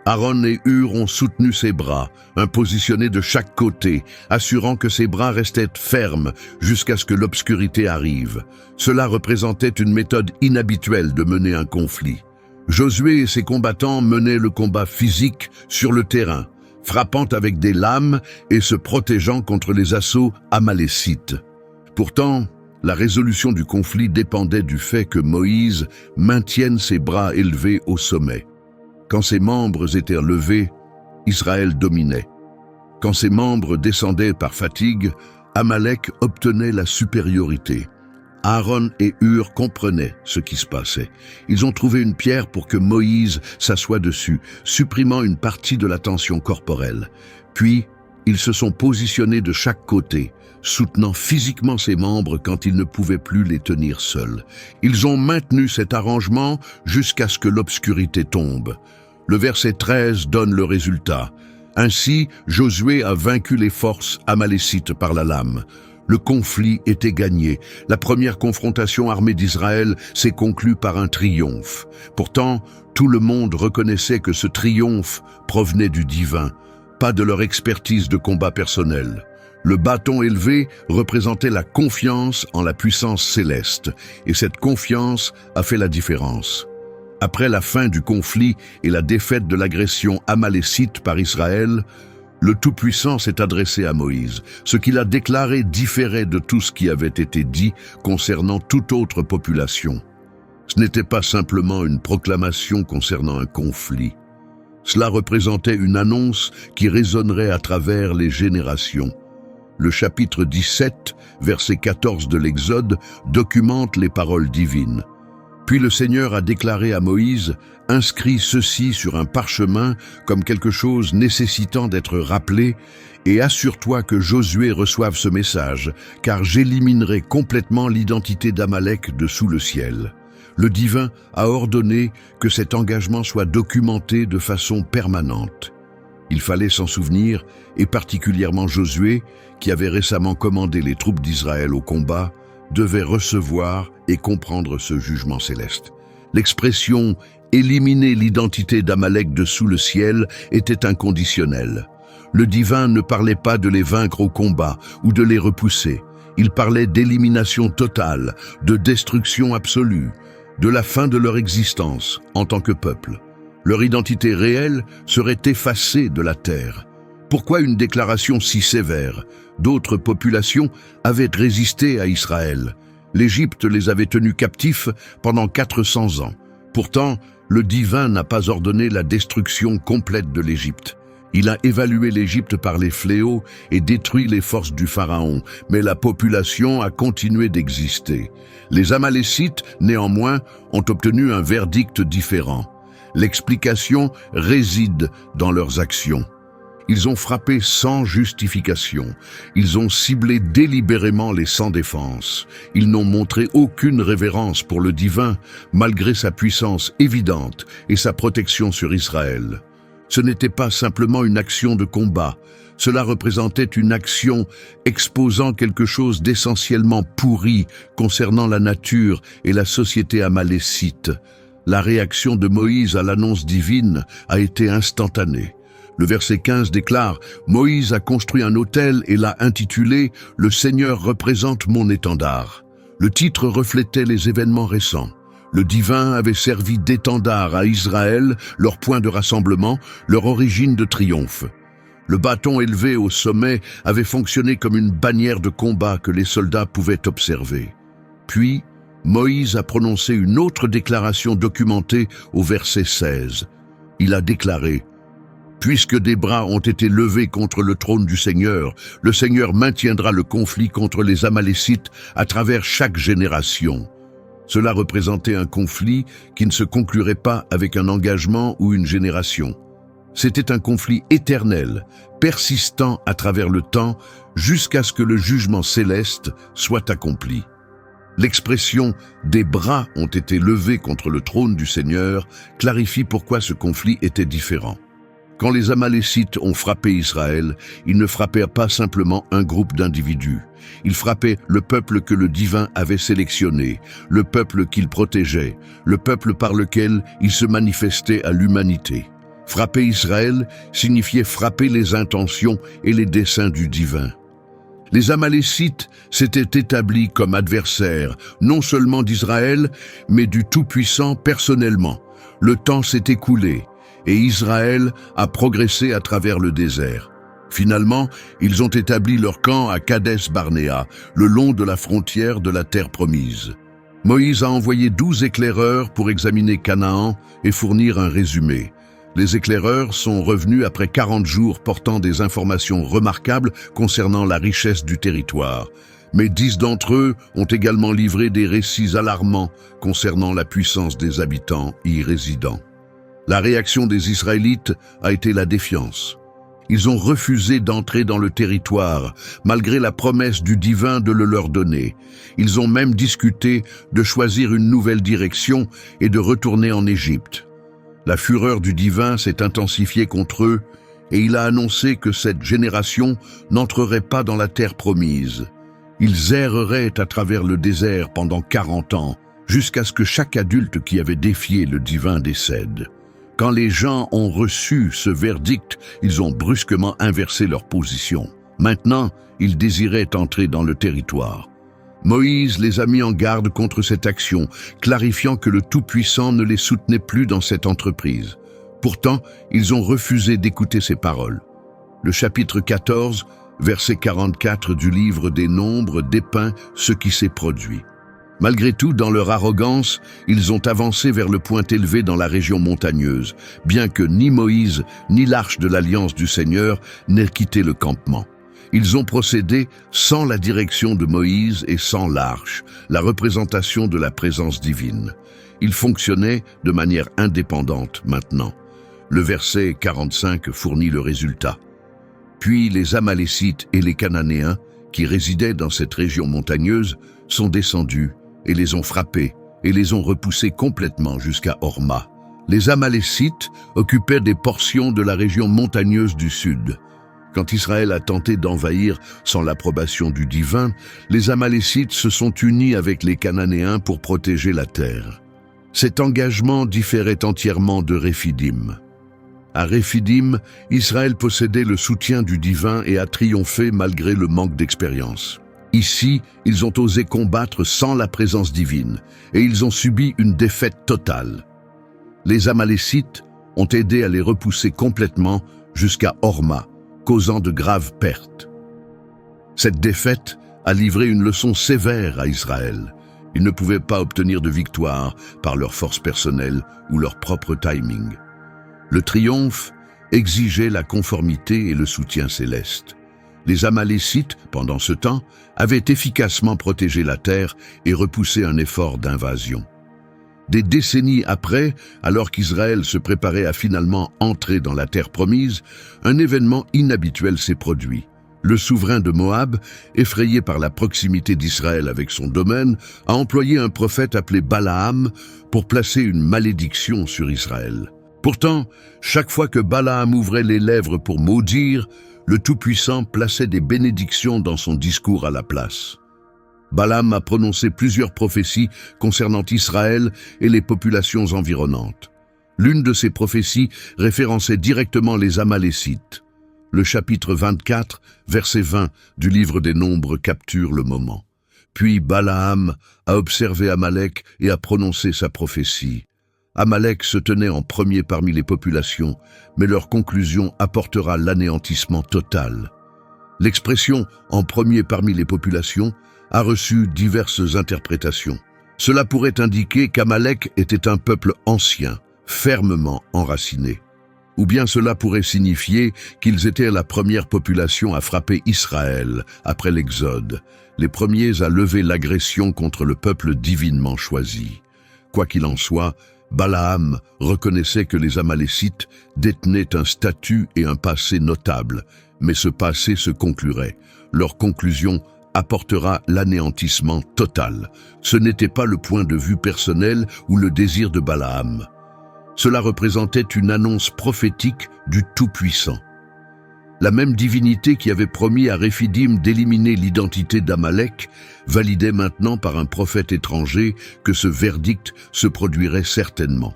Aaron et Hur ont soutenu ses bras, un positionné de chaque côté, assurant que ses bras restaient fermes jusqu'à ce que l'obscurité arrive. Cela représentait une méthode inhabituelle de mener un conflit. Josué et ses combattants menaient le combat physique sur le terrain, frappant avec des lames et se protégeant contre les assauts amalécites. Pourtant, la résolution du conflit dépendait du fait que Moïse maintienne ses bras élevés au sommet. Quand ses membres étaient levés, Israël dominait. Quand ses membres descendaient par fatigue, Amalek obtenait la supériorité. Aaron et Hur comprenaient ce qui se passait. Ils ont trouvé une pierre pour que Moïse s'assoie dessus, supprimant une partie de la tension corporelle. Puis, ils se sont positionnés de chaque côté, soutenant physiquement ses membres quand ils ne pouvaient plus les tenir seuls. Ils ont maintenu cet arrangement jusqu'à ce que l'obscurité tombe. Le verset 13 donne le résultat. Ainsi, Josué a vaincu les forces amalécites par la lame. Le conflit était gagné. La première confrontation armée d'Israël s'est conclue par un triomphe. Pourtant, tout le monde reconnaissait que ce triomphe provenait du divin, pas de leur expertise de combat personnel. Le bâton élevé représentait la confiance en la puissance céleste, et cette confiance a fait la différence. Après la fin du conflit et la défaite de l'agression amalécite par Israël, le Tout-Puissant s'est adressé à Moïse. Ce qu'il a déclaré différait de tout ce qui avait été dit concernant toute autre population. Ce n'était pas simplement une proclamation concernant un conflit. Cela représentait une annonce qui résonnerait à travers les générations. Le chapitre 17, verset 14 de l'Exode, documente les paroles divines. Puis le Seigneur a déclaré à Moïse « Inscris ceci sur un parchemin comme quelque chose nécessitant d'être rappelé et assure-toi que Josué reçoive ce message, car j'éliminerai complètement l'identité d'Amalek de sous le ciel. » Le divin a ordonné que cet engagement soit documenté de façon permanente. Il fallait s'en souvenir, et particulièrement Josué, qui avait récemment commandé les troupes d'Israël au combat, devait recevoir et comprendre ce jugement céleste. L'expression « éliminer l'identité d'Amalek de sous le ciel » était inconditionnelle. Le divin ne parlait pas de les vaincre au combat ou de les repousser. Il parlait d'élimination totale, de destruction absolue, de la fin de leur existence en tant que peuple. Leur identité réelle serait effacée de la terre. Pourquoi une déclaration si sévère? D'autres populations avaient résisté à Israël. L'Égypte les avait tenus captifs pendant 400 ans. Pourtant, le divin n'a pas ordonné la destruction complète de l'Égypte. Il a évalué l'Égypte par les fléaux et détruit les forces du Pharaon, mais la population a continué d'exister. Les Amalécites, néanmoins, ont obtenu un verdict différent. L'explication réside dans leurs actions. Ils ont frappé sans justification. Ils ont ciblé délibérément les sans défense. Ils n'ont montré aucune révérence pour le divin, malgré sa puissance évidente et sa protection sur Israël. Ce n'était pas simplement une action de combat. Cela représentait une action exposant quelque chose d'essentiellement pourri concernant la nature et la société amalécite. La réaction de Moïse à l'annonce divine a été instantanée. Le verset 15 déclare « Moïse a construit un autel et l'a intitulé « Le Seigneur représente mon étendard ». Le titre reflétait les événements récents. Le divin avait servi d'étendard à Israël, leur point de rassemblement, leur origine de triomphe. Le bâton élevé au sommet avait fonctionné comme une bannière de combat que les soldats pouvaient observer. Puis, Moïse a prononcé une autre déclaration documentée au verset 16. Il a déclaré « Puisque des bras ont été levés contre le trône du Seigneur, le Seigneur maintiendra le conflit contre les Amalécites à travers chaque génération. » Cela représentait un conflit qui ne se conclurait pas avec un engagement ou une génération. C'était un conflit éternel, persistant à travers le temps, jusqu'à ce que le jugement céleste soit accompli. L'expression « des bras ont été levés contre le trône du Seigneur » clarifie pourquoi ce conflit était différent. Quand les Amalécites ont frappé Israël, ils ne frappèrent pas simplement un groupe d'individus. Ils frappaient le peuple que le divin avait sélectionné, le peuple qu'il protégeait, le peuple par lequel il se manifestait à l'humanité. Frapper Israël signifiait frapper les intentions et les desseins du divin. Les Amalécites s'étaient établis comme adversaires, non seulement d'Israël, mais du Tout-Puissant personnellement. Le temps s'est écoulé, et Israël a progressé à travers le désert. Finalement, ils ont établi leur camp à Kadès-Barnéa, le long de la frontière de la terre promise. Moïse a envoyé 12 éclaireurs pour examiner Canaan et fournir un résumé. Les éclaireurs sont revenus après 40 jours portant des informations remarquables concernant la richesse du territoire. Mais 10 d'entre eux ont également livré des récits alarmants concernant la puissance des habitants y résidant. La réaction des Israélites a été la défiance. Ils ont refusé d'entrer dans le territoire, malgré la promesse du divin de le leur donner. Ils ont même discuté de choisir une nouvelle direction et de retourner en Égypte. La fureur du divin s'est intensifiée contre eux et il a annoncé que cette génération n'entrerait pas dans la terre promise. Ils erreraient à travers le désert pendant 40 ans, jusqu'à ce que chaque adulte qui avait défié le divin décède. Quand les gens ont reçu ce verdict, ils ont brusquement inversé leur position. Maintenant, ils désiraient entrer dans le territoire. Moïse les a mis en garde contre cette action, clarifiant que le Tout-Puissant ne les soutenait plus dans cette entreprise. Pourtant, ils ont refusé d'écouter ses paroles. Le chapitre 14, verset 44 du livre des Nombres dépeint ce qui s'est produit. Malgré tout, dans leur arrogance, ils ont avancé vers le point élevé dans la région montagneuse, bien que ni Moïse ni l'arche de l'Alliance du Seigneur n'aient quitté le campement. Ils ont procédé sans la direction de Moïse et sans l'arche, la représentation de la présence divine. Ils fonctionnaient de manière indépendante maintenant. Le verset 45 fournit le résultat. Puis les Amalécites et les Cananéens, qui résidaient dans cette région montagneuse, sont descendus et les ont frappés et les ont repoussés complètement jusqu'à Horma. Les Amalécites occupaient des portions de la région montagneuse du sud. Quand Israël a tenté d'envahir sans l'approbation du divin, les Amalécites se sont unis avec les Cananéens pour protéger la terre. Cet engagement différait entièrement de Réphidim. À Réphidim, Israël possédait le soutien du divin et a triomphé malgré le manque d'expérience. Ici, ils ont osé combattre sans la présence divine et ils ont subi une défaite totale. Les Amalécites ont aidé à les repousser complètement jusqu'à Horma, causant de graves pertes. Cette défaite a livré une leçon sévère à Israël. Ils ne pouvaient pas obtenir de victoire par leur force personnelle ou leur propre timing. Le triomphe exigeait la conformité et le soutien céleste. Les Amalécites, pendant ce temps, avaient efficacement protégé la terre et repoussé un effort d'invasion. Des décennies après, alors qu'Israël se préparait à finalement entrer dans la terre promise, un événement inhabituel s'est produit. Le souverain de Moab, effrayé par la proximité d'Israël avec son domaine, a employé un prophète appelé Balaam pour placer une malédiction sur Israël. Pourtant, chaque fois que Balaam ouvrait les lèvres pour maudire, le Tout-Puissant plaçait des bénédictions dans son discours à la place. Balaam a prononcé plusieurs prophéties concernant Israël et les populations environnantes. L'une de ces prophéties référençait directement les Amalécites. Le chapitre 24, verset 20 du livre des Nombres capture le moment. Puis Balaam a observé Amalek et a prononcé sa prophétie. Amalek se tenait en premier parmi les populations, mais leur conclusion apportera l'anéantissement total. L'expression « en premier parmi les populations » a reçu diverses interprétations. Cela pourrait indiquer qu'Amalek était un peuple ancien, fermement enraciné. Ou bien cela pourrait signifier qu'ils étaient la première population à frapper Israël après l'Exode, les premiers à lever l'agression contre le peuple divinement choisi. Quoi qu'il en soit, Balaam reconnaissait que les Amalécites détenaient un statut et un passé notable, mais ce passé se conclurait. Leur conclusion apportera l'anéantissement total. Ce n'était pas le point de vue personnel ou le désir de Balaam. Cela représentait une annonce prophétique du Tout-Puissant. La même divinité qui avait promis à Réphidim d'éliminer l'identité d'Amalek validait maintenant par un prophète étranger que ce verdict se produirait certainement.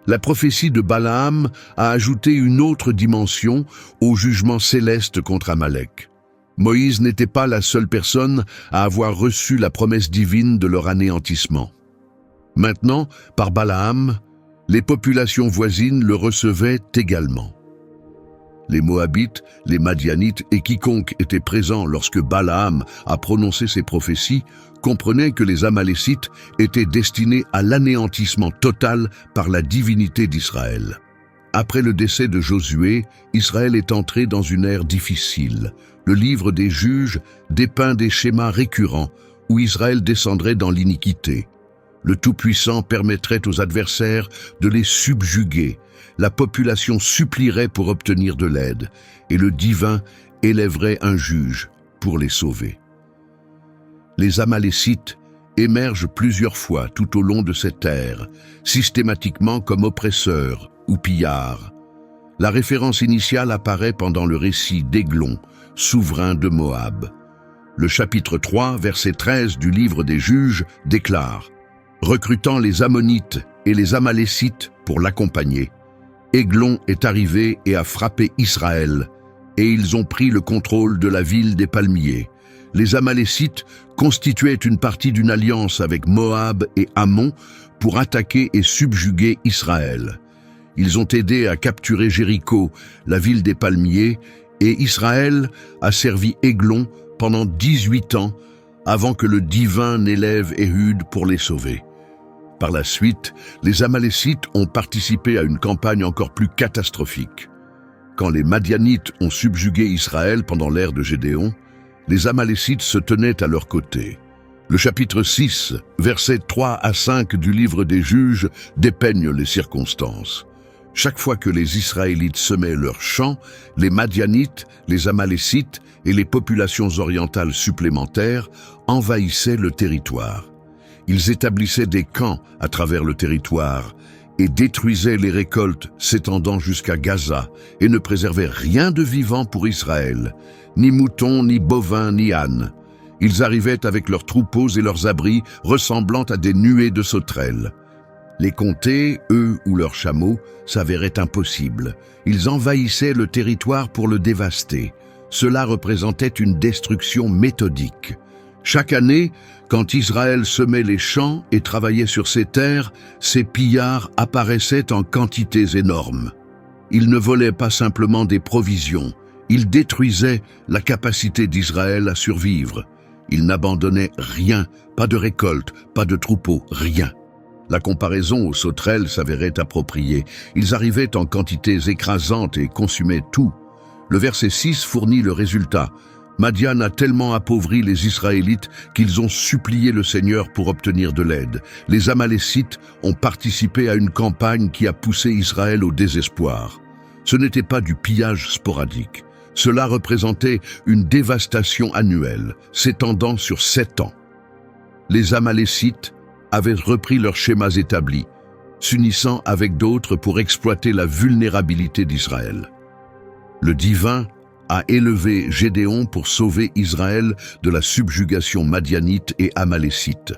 La prophétie de Balaam a ajouté une autre dimension au jugement céleste contre Amalek. Moïse n'était pas la seule personne à avoir reçu la promesse divine de leur anéantissement. Maintenant, par Balaam, les populations voisines le recevaient également. Les Moabites, les Madianites et quiconque était présent lorsque Balaam a prononcé ces prophéties comprenaient que les Amalécites étaient destinés à l'anéantissement total par la divinité d'Israël. Après le décès de Josué, Israël est entré dans une ère difficile. Le livre des Juges dépeint des schémas récurrents où Israël descendrait dans l'iniquité. Le Tout-Puissant permettrait aux adversaires de les subjuguer. La population supplierait pour obtenir de l'aide, et le divin élèverait un juge pour les sauver. Les Amalécites émergent plusieurs fois tout au long de cette ère, systématiquement comme oppresseurs ou pillards. La référence initiale apparaît pendant le récit d'Églon, souverain de Moab. Le chapitre 3, verset 13 du livre des Juges déclare « Recrutant les Ammonites et les Amalécites pour l'accompagner, Églon est arrivé et a frappé Israël, et ils ont pris le contrôle de la ville des palmiers. Les Amalécites constituaient une partie d'une alliance avec Moab et Ammon pour attaquer et subjuguer Israël. Ils ont aidé à capturer Jéricho, la ville des palmiers, et Israël a servi Églon pendant 18 ans avant que le divin n'élève Éhud pour les sauver. Par la suite, les Amalécites ont participé à une campagne encore plus catastrophique. Quand les Madianites ont subjugué Israël pendant l'ère de Gédéon, les Amalécites se tenaient à leur côté. Le chapitre 6, versets 3 à 5 du livre des Juges dépeigne les circonstances. Chaque fois que les Israélites semaient leurs champs, les Madianites, les Amalécites et les populations orientales supplémentaires envahissaient le territoire. Ils établissaient des camps à travers le territoire et détruisaient les récoltes s'étendant jusqu'à Gaza et ne préservaient rien de vivant pour Israël, ni moutons, ni bovins, ni ânes. Ils arrivaient avec leurs troupeaux et leurs abris ressemblant à des nuées de sauterelles. Les compter, eux ou leurs chameaux, s'avérait impossible. Ils envahissaient le territoire pour le dévaster. Cela représentait une destruction méthodique. Chaque année, quand Israël semait les champs et travaillait sur ses terres, ces pillards apparaissaient en quantités énormes. Ils ne volaient pas simplement des provisions, ils détruisaient la capacité d'Israël à survivre. Ils n'abandonnaient rien, pas de récolte, pas de troupeau, rien. La comparaison aux sauterelles s'avérait appropriée. Ils arrivaient en quantités écrasantes et consumaient tout. Le verset 6 fournit le résultat. Madian a tellement appauvri les Israélites qu'ils ont supplié le Seigneur pour obtenir de l'aide. Les Amalécites ont participé à une campagne qui a poussé Israël au désespoir. Ce n'était pas du pillage sporadique. Cela représentait une dévastation annuelle, s'étendant sur 7 ans. Les Amalécites avaient repris leurs schémas établis, s'unissant avec d'autres pour exploiter la vulnérabilité d'Israël. Le divin a élevé Gédéon pour sauver Israël de la subjugation madianite et amalécite.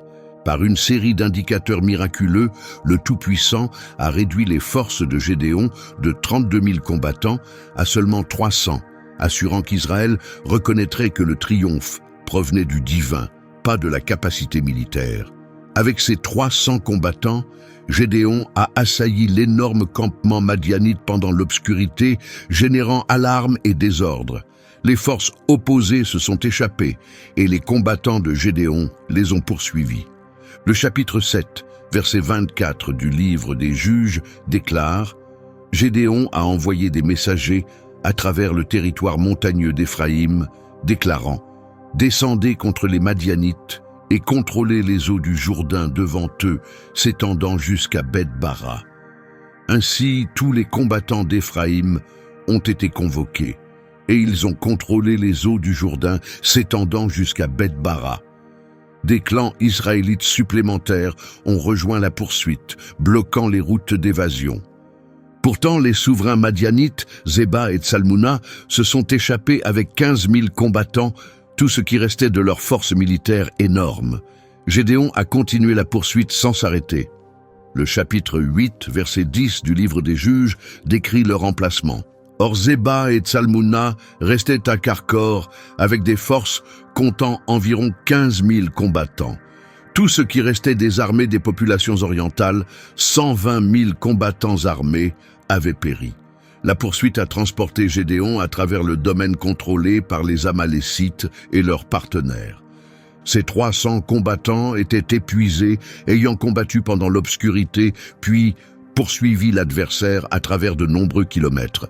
Par une série d'indicateurs miraculeux, le Tout-Puissant a réduit les forces de Gédéon de 32 000 combattants à seulement 300, assurant qu'Israël reconnaîtrait que le triomphe provenait du divin, pas de la capacité militaire. Avec ses 300 combattants, Gédéon a assailli l'énorme campement madianite pendant l'obscurité, générant alarme et désordre. Les forces opposées se sont échappées et les combattants de Gédéon les ont poursuivis. Le chapitre 7, verset 24 du livre des Juges déclare « Gédéon a envoyé des messagers à travers le territoire montagneux d'Éphraïm, déclarant « Descendez contre les Madianites et contrôlez les eaux du Jourdain devant eux, s'étendant jusqu'à Beth-Bara. » Ainsi, tous les combattants d'Éphraïm ont été convoqués, et ils ont contrôlé les eaux du Jourdain s'étendant jusqu'à Beth-Bara. Des clans israélites supplémentaires ont rejoint la poursuite, bloquant les routes d'évasion. Pourtant, les souverains madianites, Zéba et Tsalmouna, se sont échappés avec 15 000 combattants, tout ce qui restait de leur force militaire énorme. Gédéon a continué la poursuite sans s'arrêter. Le chapitre 8, verset 10 du livre des Juges décrit leur emplacement. Or Zéba et Tsalmouna restaient à Karkor avec des forces comptant environ 15 000 combattants. Tout ce qui restait des armées des populations orientales, 120 000 combattants armés, avaient péri. La poursuite a transporté Gédéon à travers le domaine contrôlé par les Amalécites et leurs partenaires. Ces 300 combattants étaient épuisés, ayant combattu pendant l'obscurité, puis poursuivi l'adversaire à travers de nombreux kilomètres.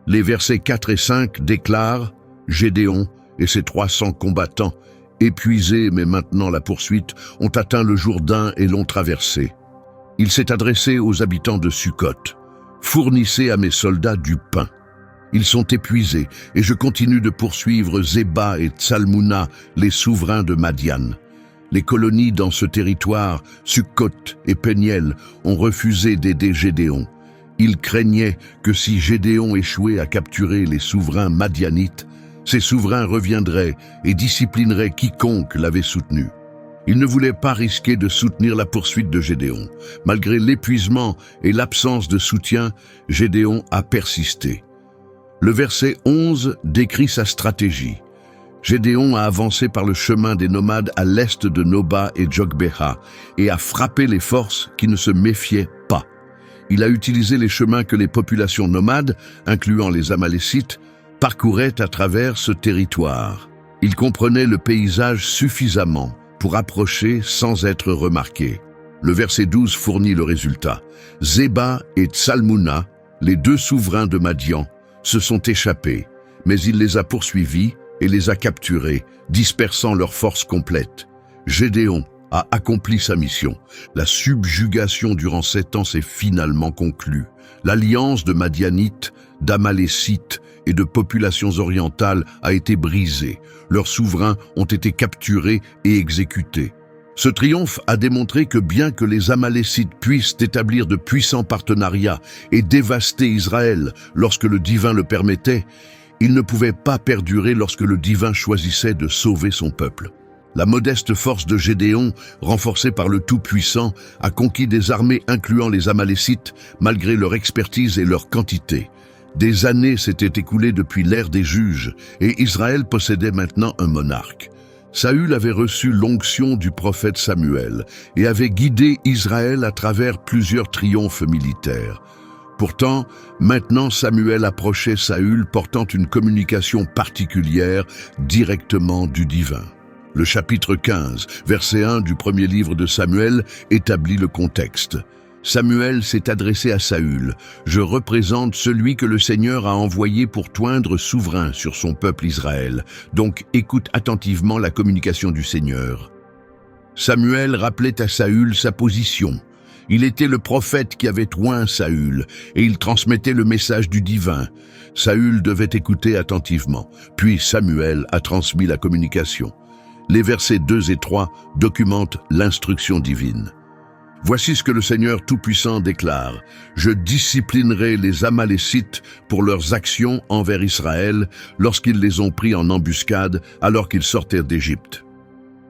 Les versets 4 et 5 déclarent « Gédéon et ses 300 combattants, épuisés mais maintenant la poursuite, ont atteint le Jourdain et l'ont traversé. Il s'est adressé aux habitants de Sukkot. Fournissez à mes soldats du pain. Ils sont épuisés et je continue de poursuivre Zéba et Tsalmouna, les souverains de Madian. Les colonies dans ce territoire, Sukkot et Péniel, ont refusé d'aider Gédéon. Ils craignaient que si Gédéon échouait à capturer les souverains madianites, ces souverains reviendraient et disciplineraient quiconque l'avait soutenu. Ils ne voulaient pas risquer de soutenir la poursuite de Gédéon. Malgré l'épuisement et l'absence de soutien, Gédéon a persisté. Le verset 11 décrit sa stratégie. Gédéon a avancé par le chemin des nomades à l'est de Noba et Jogbéha et a frappé les forces qui ne se méfiaient pas. Il a utilisé les chemins que les populations nomades, incluant les Amalécites, parcouraient à travers ce territoire. Il comprenait le paysage suffisamment pour approcher sans être remarqué. Le verset 12 fournit le résultat. Zéba et Tsalmouna, les deux souverains de Madian, se sont échappés, mais il les a poursuivis et les a capturés, dispersant leurs forces complètes. Gédéon a accompli sa mission. La subjugation durant 7 ans s'est finalement conclue. L'alliance de Madianites, d'Amalécites et de populations orientales a été brisée. Leurs souverains ont été capturés et exécutés. Ce triomphe a démontré que bien que les Amalécites puissent établir de puissants partenariats et dévaster Israël lorsque le divin le permettait, ils ne pouvaient pas perdurer lorsque le divin choisissait de sauver son peuple. La modeste force de Gédéon, renforcée par le Tout-Puissant, a conquis des armées incluant les Amalécites, malgré leur expertise et leur quantité. Des années s'étaient écoulées depuis l'ère des juges, et Israël possédait maintenant un monarque. Saül avait reçu l'onction du prophète Samuel et avait guidé Israël à travers plusieurs triomphes militaires. Pourtant, maintenant Samuel approchait Saül portant une communication particulière directement du divin. Le chapitre 15, verset 1 du premier livre de Samuel établit le contexte. Samuel s'est adressé à Saül. « Je représente celui que le Seigneur a envoyé pour toindre souverain sur son peuple Israël. Donc écoute attentivement la communication du Seigneur. » Samuel rappelait à Saül sa position. Il était le prophète qui avait oint Saül, et il transmettait le message du divin. Saül devait écouter attentivement, puis Samuel a transmis la communication. Les versets 2 et 3 documentent l'instruction divine. Voici ce que le Seigneur Tout-Puissant déclare. « Je disciplinerai les Amalécites pour leurs actions envers Israël lorsqu'ils les ont pris en embuscade alors qu'ils sortaient d'Égypte.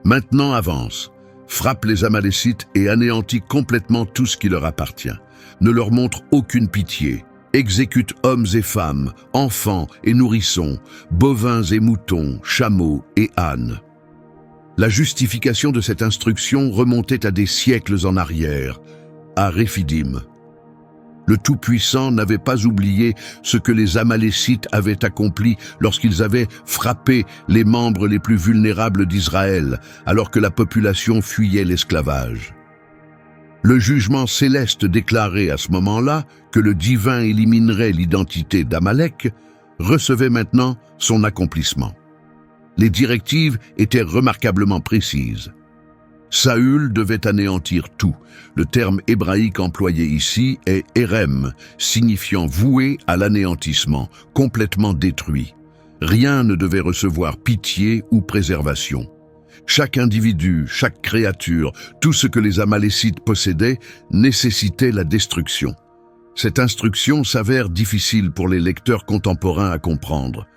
Maintenant avance, frappe les Amalécites et anéantis complètement tout ce qui leur appartient. Ne leur montre aucune pitié. Exécute hommes et femmes, enfants et nourrissons, bovins et moutons, chameaux et ânes. » La justification de cette instruction remontait à des siècles en arrière, à Réphidim. Le Tout-Puissant n'avait pas oublié ce que les Amalécites avaient accompli lorsqu'ils avaient frappé les membres les plus vulnérables d'Israël, alors que la population fuyait l'esclavage. Le jugement céleste déclaré à ce moment-là que le divin éliminerait l'identité d'Amalek recevait maintenant son accomplissement. Les directives étaient remarquablement précises. Saül devait anéantir tout. Le terme hébraïque employé ici est « érem », signifiant voué à l'anéantissement, complètement détruit. Rien ne devait recevoir pitié ou préservation. Chaque individu, chaque créature, tout ce que les Amalécites possédaient nécessitait la destruction. Cette instruction s'avère difficile pour les lecteurs contemporains à comprendre.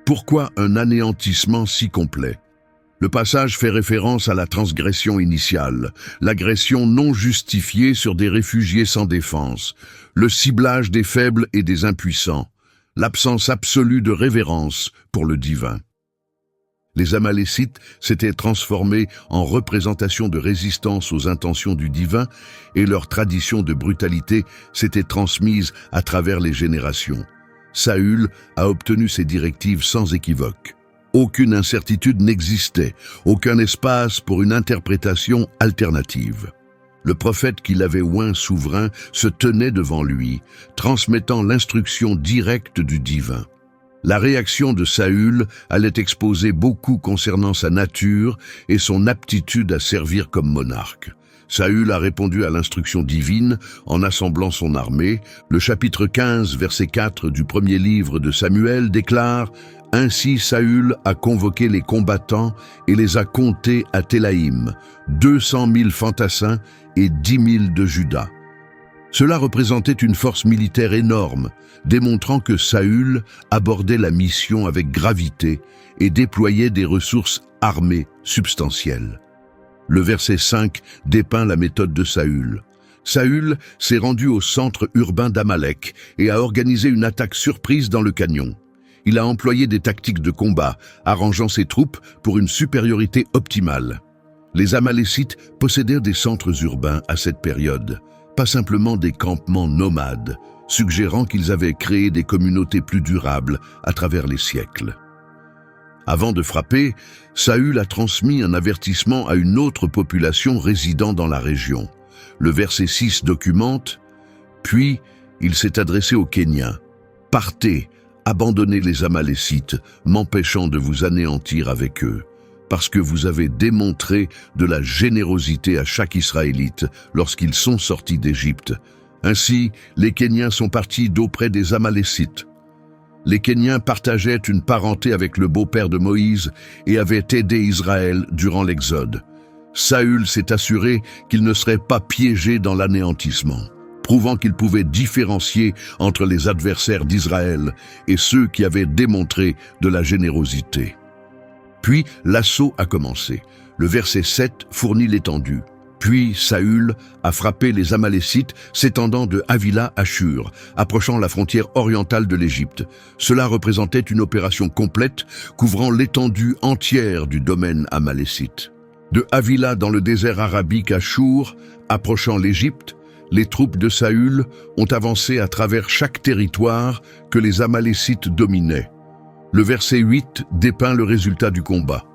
Pourquoi un anéantissement si complet ? Le passage fait référence à la transgression initiale, l'agression non justifiée sur des réfugiés sans défense, le ciblage des faibles et des impuissants, l'absence absolue de révérence pour le divin. Les Amalécites s'étaient transformés en représentation de résistance aux intentions du divin et leur tradition de brutalité s'était transmise à travers les générations. Saül a obtenu ces directives sans équivoque. Aucune incertitude n'existait, aucun espace pour une interprétation alternative. Le prophète qui l'avait oint souverain se tenait devant lui, transmettant l'instruction directe du divin. La réaction de Saül allait exposer beaucoup concernant sa nature et son aptitude à servir comme monarque. Saül a répondu à l'instruction divine en assemblant son armée. Le chapitre 15, verset 4 du premier livre de Samuel déclare « Ainsi Saül a convoqué les combattants et les a comptés à Télaïm, 200 000 fantassins et 10 000 de Juda. » Cela représentait une force militaire énorme, démontrant que Saül abordait la mission avec gravité et déployait des ressources armées substantielles. Le verset 5 dépeint la méthode de Saül. Saül s'est rendu au centre urbain d'Amalek et a organisé une attaque surprise dans le canyon. Il a employé des tactiques de combat, arrangeant ses troupes pour une supériorité optimale. Les Amalécites possédaient des centres urbains à cette période, pas simplement des campements nomades, suggérant qu'ils avaient créé des communautés plus durables à travers les siècles. Avant de frapper, Saül a transmis un avertissement à une autre population résidant dans la région. Le verset 6 documente « Puis il s'est adressé aux Kéniens. Partez, abandonnez les Amalécites, m'empêchant de vous anéantir avec eux, parce que vous avez démontré de la générosité à chaque Israélite lorsqu'ils sont sortis d'Égypte. Ainsi, les Kéniens sont partis d'auprès des Amalécites. Les Kéniens partageaient une parenté avec le beau-père de Moïse et avaient aidé Israël durant l'Exode. Saül s'est assuré qu'il ne serait pas piégé dans l'anéantissement, prouvant qu'il pouvait différencier entre les adversaires d'Israël et ceux qui avaient démontré de la générosité. Puis l'assaut a commencé. Le verset 7 fournit l'étendue. Puis Saül a frappé les Amalécites s'étendant de Havila à Shur, approchant la frontière orientale de l'Égypte. Cela représentait une opération complète couvrant l'étendue entière du domaine amalécite. De Havila dans le désert arabique à Shur, approchant l'Égypte, les troupes de Saül ont avancé à travers chaque territoire que les Amalécites dominaient. Le verset 8 dépeint le résultat du combat.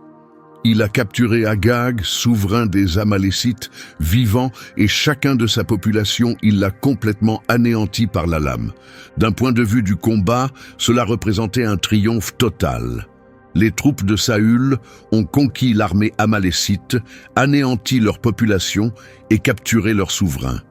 Il a capturé Agag, souverain des Amalécites, vivant, et chacun de sa population, il l'a complètement anéanti par la lame. D'un point de vue du combat, cela représentait un triomphe total. Les troupes de Saül ont conquis l'armée amalécite, anéanti leur population et capturé leur souverain.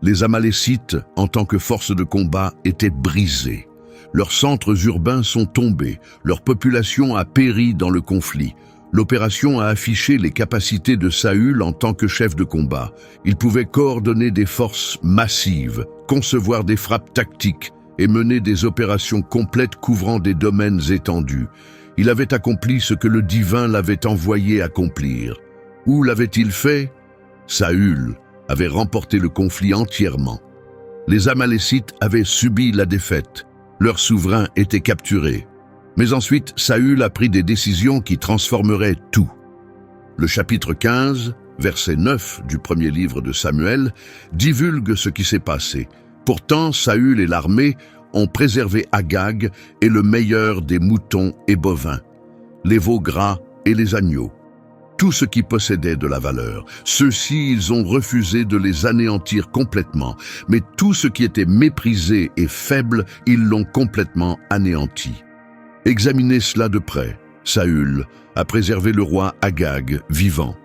Les Amalécites, en tant que force de combat, étaient brisés. Leurs centres urbains sont tombés, leur population a péri dans le conflit. L'opération a affiché les capacités de Saül en tant que chef de combat. Il pouvait coordonner des forces massives, concevoir des frappes tactiques et mener des opérations complètes couvrant des domaines étendus. Il avait accompli ce que le divin l'avait envoyé accomplir. Où l'avait-il fait? Saül avait remporté le conflit entièrement. Les Amalécites avaient subi la défaite. Leur souverain était capturé. Mais ensuite, Saül a pris des décisions qui transformeraient tout. Le chapitre 15, verset 9 du premier livre de Samuel, divulgue ce qui s'est passé. Pourtant, Saül et l'armée ont préservé Agag et le meilleur des moutons et bovins, les veaux gras et les agneaux. Tout ce qui possédait de la valeur. Ceux-ci, ils ont refusé de les anéantir complètement, mais tout ce qui était méprisé et faible, ils l'ont complètement anéanti. Examinez cela de près. Saül a préservé le roi Agag vivant.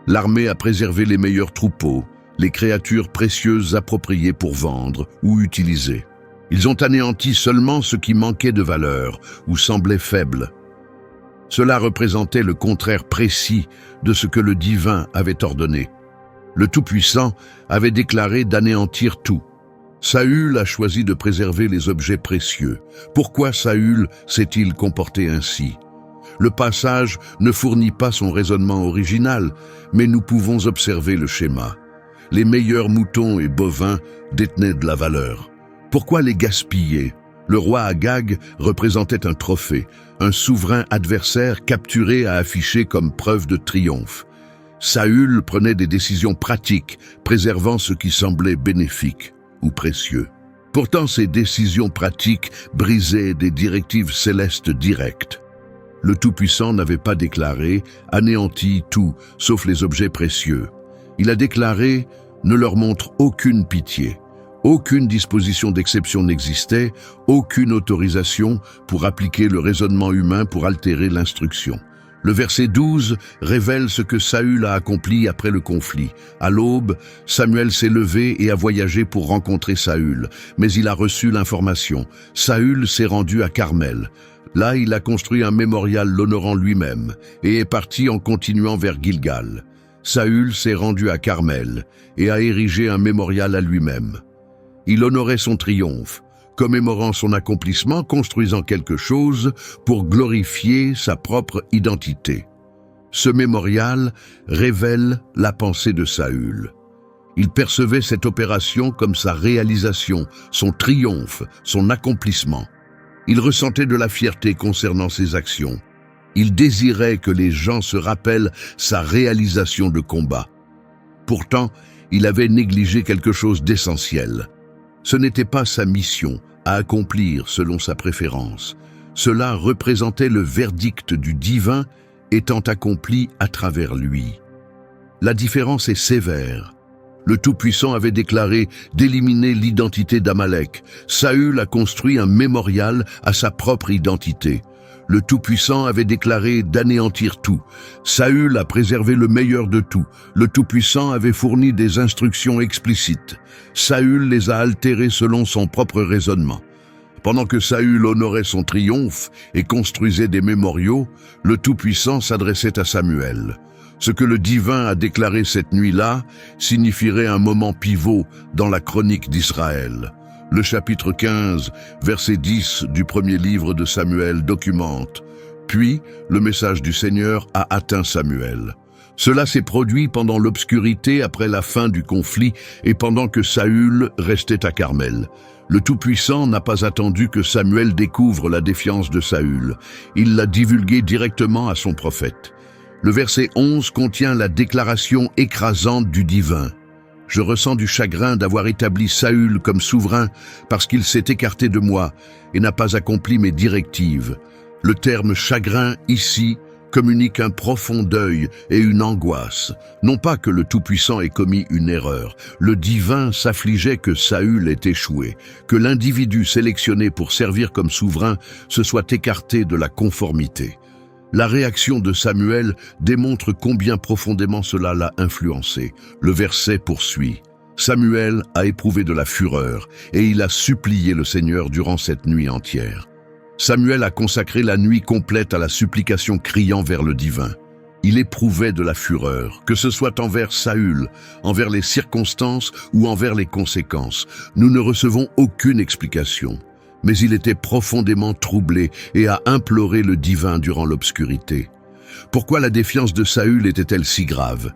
L'armée a préservé les meilleurs troupeaux, les créatures précieuses appropriées pour vendre ou utiliser. Ils ont anéanti seulement ce qui manquait de valeur ou semblait faible. Cela représentait le contraire précis de ce que le divin avait ordonné. Le Tout-Puissant avait déclaré d'anéantir tout. Saül a choisi de préserver les objets précieux. Pourquoi Saül s'est-il comporté ainsi? Le passage ne fournit pas son raisonnement original, mais nous pouvons observer le schéma. Les meilleurs moutons et bovins détenaient de la valeur. Pourquoi les gaspiller? Le roi Agag représentait un trophée, un souverain adversaire capturé à afficher comme preuve de triomphe. Saül prenait des décisions pratiques, préservant ce qui semblait bénéfique ou précieux. Pourtant, ces décisions pratiques brisaient des directives célestes directes. Le Tout-Puissant n'avait pas déclaré « anéantis tout, sauf les objets précieux ». Il a déclaré « ne leur montre aucune pitié ». Aucune disposition d'exception n'existait, aucune autorisation pour appliquer le raisonnement humain pour altérer l'instruction. Le verset 12 révèle ce que Saül a accompli après le conflit. À l'aube, Samuel s'est levé et a voyagé pour rencontrer Saül, mais il a reçu l'information. Saül s'est rendu à Carmel. Là, il a construit un mémorial l'honorant lui-même et est parti en continuant vers Gilgal. Saül s'est rendu à Carmel et a érigé un mémorial à lui-même. Il honorait son triomphe, commémorant son accomplissement, construisant quelque chose pour glorifier sa propre identité. Ce mémorial révèle la pensée de Saül. Il percevait cette opération comme sa réalisation, son triomphe, son accomplissement. Il ressentait de la fierté concernant ses actions. Il désirait que les gens se rappellent sa réalisation de combat. Pourtant, il avait négligé quelque chose d'essentiel. Ce n'était pas sa mission à accomplir selon sa préférence. Cela représentait le verdict du divin étant accompli à travers lui. La différence est sévère. Le Tout-Puissant avait déclaré d'éliminer l'identité d'Amalek. Saül a construit un mémorial à sa propre identité. Le Tout-Puissant avait déclaré d'anéantir tout. Saül a préservé le meilleur de tout. Le Tout-Puissant avait fourni des instructions explicites. Saül les a altérées selon son propre raisonnement. Pendant que Saül honorait son triomphe et construisait des mémoriaux, le Tout-Puissant s'adressait à Samuel. Ce que le divin a déclaré cette nuit-là signifierait un moment pivot dans la chronique d'Israël. Le chapitre 15, verset 10 du premier livre de Samuel documente « Puis, le message du Seigneur a atteint Samuel. Cela s'est produit pendant l'obscurité après la fin du conflit et pendant que Saül restait à Carmel. Le Tout-Puissant n'a pas attendu que Samuel découvre la défiance de Saül. Il l'a divulgué directement à son prophète. Le verset 11 contient la déclaration écrasante du divin. Je ressens du chagrin d'avoir établi Saül comme souverain parce qu'il s'est écarté de moi et n'a pas accompli mes directives. Le terme chagrin ici communique un profond deuil et une angoisse. Non pas que le Tout-Puissant ait commis une erreur. Le divin s'affligeait que Saül ait échoué, que l'individu sélectionné pour servir comme souverain se soit écarté de la conformité. La réaction de Samuel démontre combien profondément cela l'a influencé. Le verset poursuit. Samuel a éprouvé de la fureur et il a supplié le Seigneur durant cette nuit entière. Samuel a consacré la nuit complète à la supplication criant vers le divin. Il éprouvait de la fureur, que ce soit envers Saül, envers les circonstances ou envers les conséquences. Nous ne recevons aucune explication. Mais il était profondément troublé et a imploré le divin durant l'obscurité. Pourquoi la défiance de Saül était-elle si grave?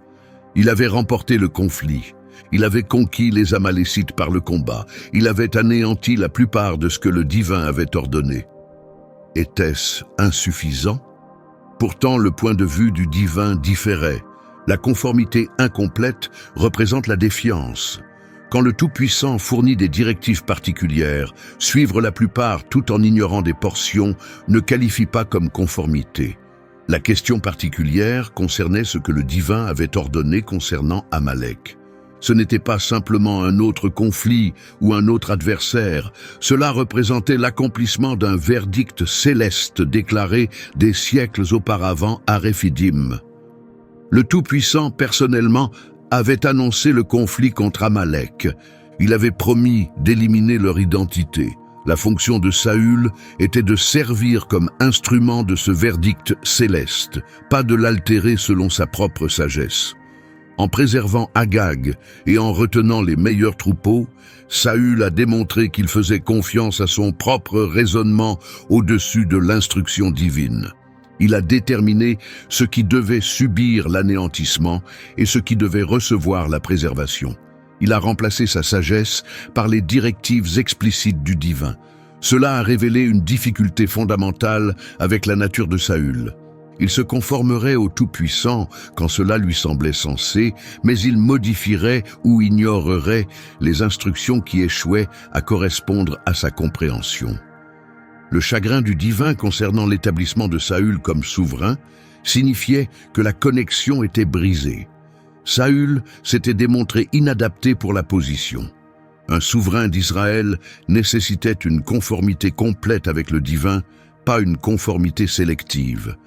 Il avait remporté le conflit. Il avait conquis les Amalécites par le combat. Il avait anéanti la plupart de ce que le divin avait ordonné. Était-ce insuffisant? Pourtant, le point de vue du divin différait. La conformité incomplète représente la défiance. Quand le Tout-Puissant fournit des directives particulières, suivre la plupart tout en ignorant des portions ne qualifie pas comme conformité. La question particulière concernait ce que le divin avait ordonné concernant Amalek. Ce n'était pas simplement un autre conflit ou un autre adversaire, cela représentait l'accomplissement d'un verdict céleste déclaré des siècles auparavant à Réphidim. Le Tout-Puissant, personnellement, avait annoncé le conflit contre Amalek. Il avait promis d'éliminer leur identité. La fonction de Saül était de servir comme instrument de ce verdict céleste, pas de l'altérer selon sa propre sagesse. En préservant Agag et en retenant les meilleurs troupeaux, Saül a démontré qu'il faisait confiance à son propre raisonnement au-dessus de l'instruction divine. Il a déterminé ce qui devait subir l'anéantissement et ce qui devait recevoir la préservation. Il a remplacé sa sagesse par les directives explicites du divin. Cela a révélé une difficulté fondamentale avec la nature de Saül. Il se conformerait au Tout-Puissant quand cela lui semblait sensé, mais il modifierait ou ignorerait les instructions qui échouaient à correspondre à sa compréhension. Le chagrin du divin concernant l'établissement de Saül comme souverain signifiait que la connexion était brisée. Saül s'était démontré inadapté pour la position. Un souverain d'Israël nécessitait une conformité complète avec le divin, pas une conformité sélective.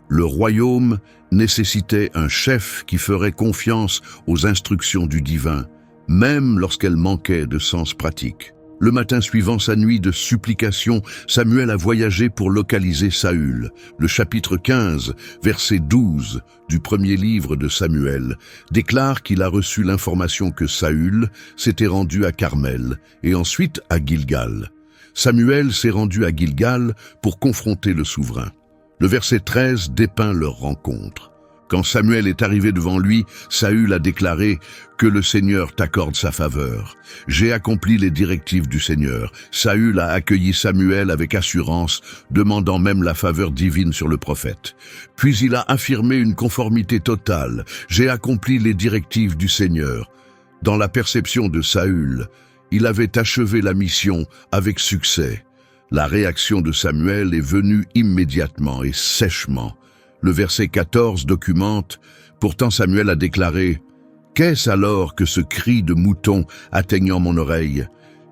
Le royaume nécessitait un chef qui ferait confiance aux instructions du divin, même lorsqu'elles manquaient de sens pratique. Le matin suivant sa nuit de supplication, Samuel a voyagé pour localiser Saül. Le chapitre 15, verset 12 du premier livre de Samuel déclare qu'il a reçu l'information que Saül s'était rendu à Carmel et ensuite à Gilgal. Samuel s'est rendu à Gilgal pour confronter le souverain. Le verset 13 dépeint leur rencontre. Quand Samuel est arrivé devant lui, Saül a déclaré « Que le Seigneur t'accorde sa faveur. J'ai accompli les directives du Seigneur. » Saül a accueilli Samuel avec assurance, demandant même la faveur divine sur le prophète. Puis il a affirmé une conformité totale. « J'ai accompli les directives du Seigneur. » Dans la perception de Saül, il avait achevé la mission avec succès. La réaction de Samuel est venue immédiatement et sèchement. Le verset 14 documente « Pourtant Samuel a déclaré « Qu'est-ce alors que ce cri de mouton atteignant mon oreille?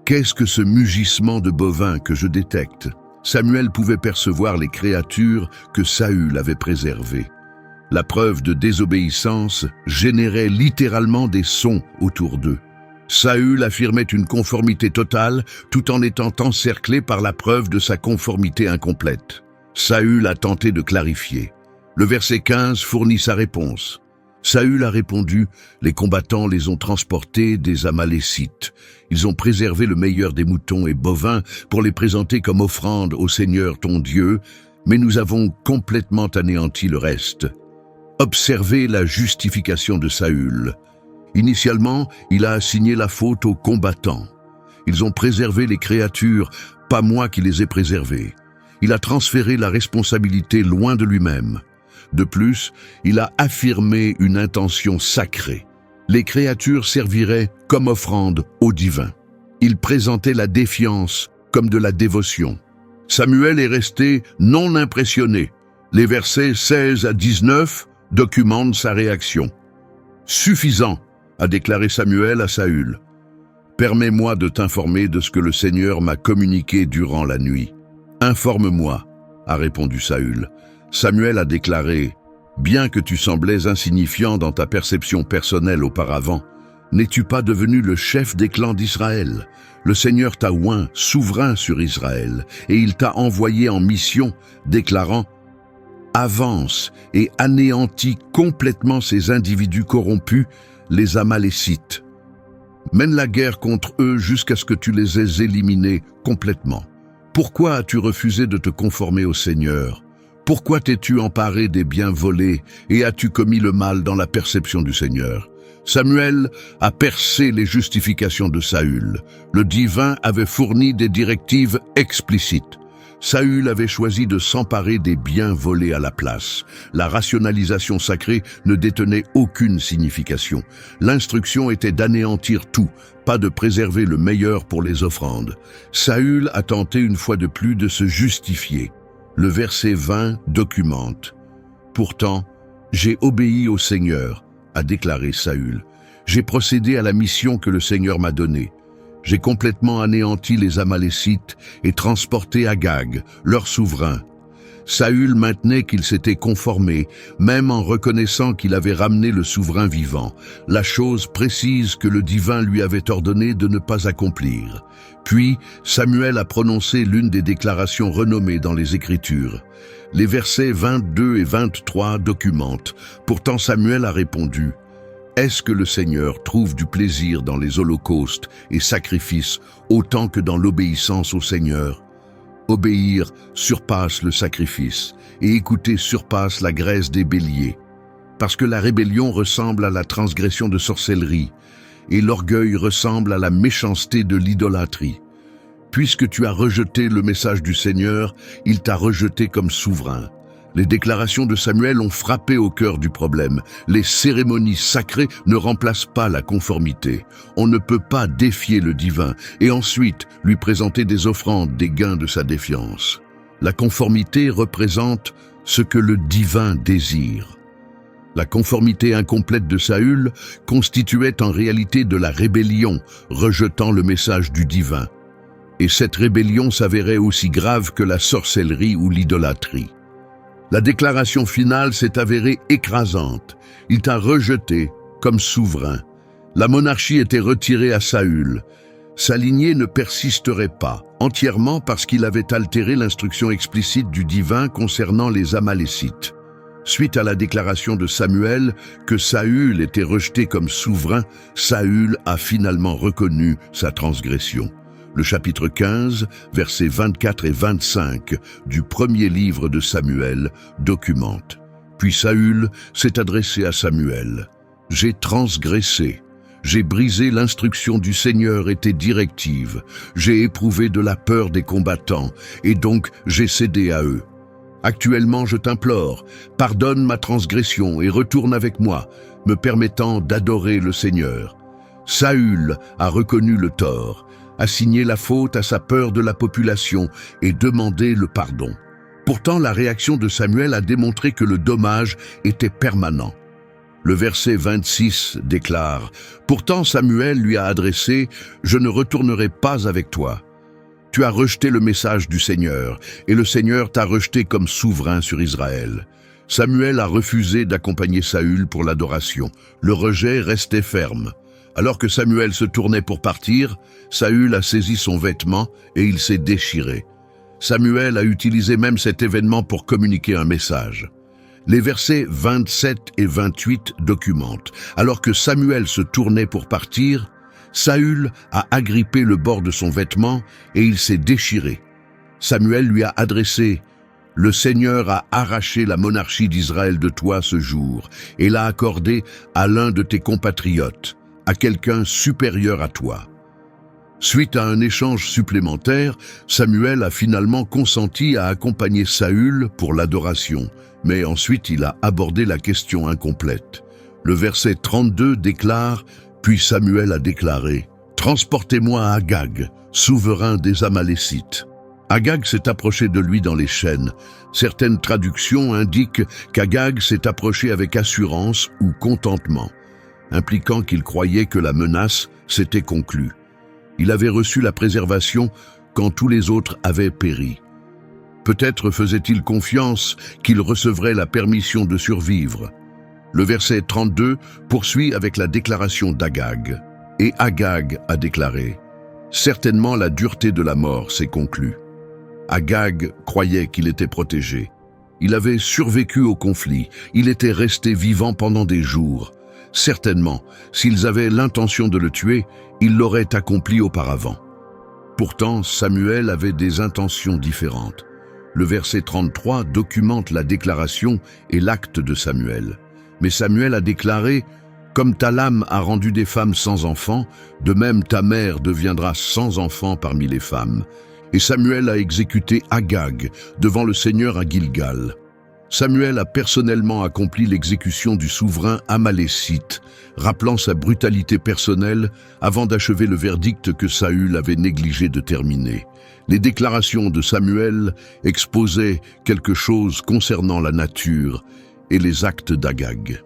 Qu'est-ce que ce mugissement de bovin que je détecte ?» Samuel pouvait percevoir les créatures que Saül avait préservées. La preuve de désobéissance générait littéralement des sons autour d'eux. Saül affirmait une conformité totale tout en étant encerclé par la preuve de sa conformité incomplète. Saül a tenté de clarifier. Le verset 15 fournit sa réponse. Saül a répondu « Les combattants les ont transportés des Amalécites. Ils ont préservé le meilleur des moutons et bovins pour les présenter comme offrande au Seigneur ton Dieu, mais nous avons complètement anéanti le reste. » Observez la justification de Saül. Initialement, il a assigné la faute aux combattants. Ils ont préservé les créatures, pas moi qui les ai préservées. Il a transféré la responsabilité loin de lui-même. De plus, il a affirmé une intention sacrée. Les créatures serviraient comme offrande au divin. Il présentait la défiance comme de la dévotion. Samuel est resté non impressionné. Les versets 16 à 19 documentent sa réaction. « Suffisant !» a déclaré Samuel à Saül. « Permets-moi de t'informer de ce que le Seigneur m'a communiqué durant la nuit. »« Informe-moi » a répondu Saül. Samuel a déclaré « Bien que tu semblais insignifiant dans ta perception personnelle auparavant, n'es-tu pas devenu le chef des clans d'Israël? Le Seigneur t'a oint souverain sur Israël, et il t'a envoyé en mission, déclarant « Avance et anéantis complètement ces individus corrompus, les Amalécites. Mène la guerre contre eux jusqu'à ce que tu les aies éliminés complètement. Pourquoi as-tu refusé de te conformer au Seigneur? Pourquoi t'es-tu emparé des biens volés et as-tu commis le mal dans la perception du Seigneur? » Samuel a percé les justifications de Saül. Le divin avait fourni des directives explicites. Saül avait choisi de s'emparer des biens volés à la place. La rationalisation sacrée ne détenait aucune signification. L'instruction était d'anéantir tout, pas de préserver le meilleur pour les offrandes. Saül a tenté une fois de plus de se justifier. Le verset 20 documente. « Pourtant, j'ai obéi au Seigneur », a déclaré Saül. « J'ai procédé à la mission que le Seigneur m'a donnée. J'ai complètement anéanti les Amalécites et transporté Agag, leur souverain. » Saül maintenait qu'il s'était conformé, même en reconnaissant qu'il avait ramené le souverain vivant, la chose précise que le divin lui avait ordonné de ne pas accomplir. Puis, Samuel a prononcé l'une des déclarations renommées dans les Écritures. Les versets 22 et 23 documentent. Pourtant Samuel a répondu: « Est-ce que le Seigneur trouve du plaisir dans les holocaustes et sacrifices autant que dans l'obéissance au Seigneur ? Obéir surpasse le sacrifice, et écouter surpasse la graisse des béliers. Parce que la rébellion ressemble à la transgression de sorcellerie, et l'orgueil ressemble à la méchanceté de l'idolâtrie. Puisque tu as rejeté le message du Seigneur, il t'a rejeté comme souverain. » Les déclarations de Samuel ont frappé au cœur du problème. Les cérémonies sacrées ne remplacent pas la conformité. On ne peut pas défier le divin et ensuite lui présenter des offrandes, des gains de sa défiance. La conformité représente ce que le divin désire. La conformité incomplète de Saül constituait en réalité de la rébellion, rejetant le message du divin. Et cette rébellion s'avérait aussi grave que la sorcellerie ou l'idolâtrie. La déclaration finale s'est avérée écrasante. Il t'a rejeté comme souverain. La monarchie était retirée à Saül. Sa lignée ne persisterait pas, entièrement parce qu'il avait altéré l'instruction explicite du divin concernant les Amalécites. Suite à la déclaration de Samuel que Saül était rejeté comme souverain, Saül a finalement reconnu sa transgression. Le chapitre 15, versets 24 et 25 du premier livre de Samuel documente. Puis Saül s'est adressé à Samuel. « J'ai transgressé. J'ai brisé l'instruction du Seigneur et tes directives. J'ai éprouvé de la peur des combattants, et donc j'ai cédé à eux. Actuellement, je t'implore, pardonne ma transgression et retourne avec moi, me permettant d'adorer le Seigneur. » Saül a reconnu le tort, assigné la faute à sa peur de la population et demandé le pardon. Pourtant, la réaction de Samuel a démontré que le dommage était permanent. Le verset 26 déclare « Pourtant Samuel lui a adressé « Je ne retournerai pas avec toi. Tu as rejeté le message du Seigneur, et le Seigneur t'a rejeté comme souverain sur Israël. » Samuel a refusé d'accompagner Saül pour l'adoration. Le rejet restait ferme. Alors que Samuel se tournait pour partir, Saül a saisi son vêtement et il s'est déchiré. Samuel a utilisé même cet événement pour communiquer un message. Les versets 27 et 28 documentent. Alors que Samuel se tournait pour partir, Saül a agrippé le bord de son vêtement et il s'est déchiré. Samuel lui a adressé « Le Seigneur a arraché la monarchie d'Israël de toi ce jour et l'a accordée à l'un de tes compatriotes, à quelqu'un supérieur à toi. » Suite à un échange supplémentaire, Samuel a finalement consenti à accompagner Saül pour l'adoration, mais ensuite il a abordé la question incomplète. Le verset 32 déclare « Puis Samuel a déclaré « Transportez-moi à Agag, souverain des Amalécites. » Agag s'est approché de lui dans les chaînes. Certaines traductions indiquent qu'Agag s'est approché avec assurance ou contentement, impliquant qu'il croyait que la menace s'était conclue. Il avait reçu la préservation quand tous les autres avaient péri. Peut-être faisait-il confiance qu'il recevrait la permission de survivre. Le verset 32 poursuit avec la déclaration d'Agag. Et Agag a déclaré « Certainement la dureté de la mort s'est conclue. » Agag croyait qu'il était protégé. Il avait survécu au conflit, il était resté vivant pendant des jours. Certainement, s'ils avaient l'intention de le tuer, ils l'auraient accompli auparavant. Pourtant, Samuel avait des intentions différentes. Le verset 33 documente la déclaration et l'acte de Samuel. Mais Samuel a déclaré « Comme ta lame a rendu des femmes sans enfants, de même ta mère deviendra sans enfant parmi les femmes. » et Samuel a exécuté Agag devant le Seigneur à Gilgal. Samuel a personnellement accompli l'exécution du souverain amalécite, rappelant sa brutalité personnelle avant d'achever le verdict que Saül avait négligé de terminer. Les déclarations de Samuel exposaient quelque chose concernant la nature et les actes d'Agag.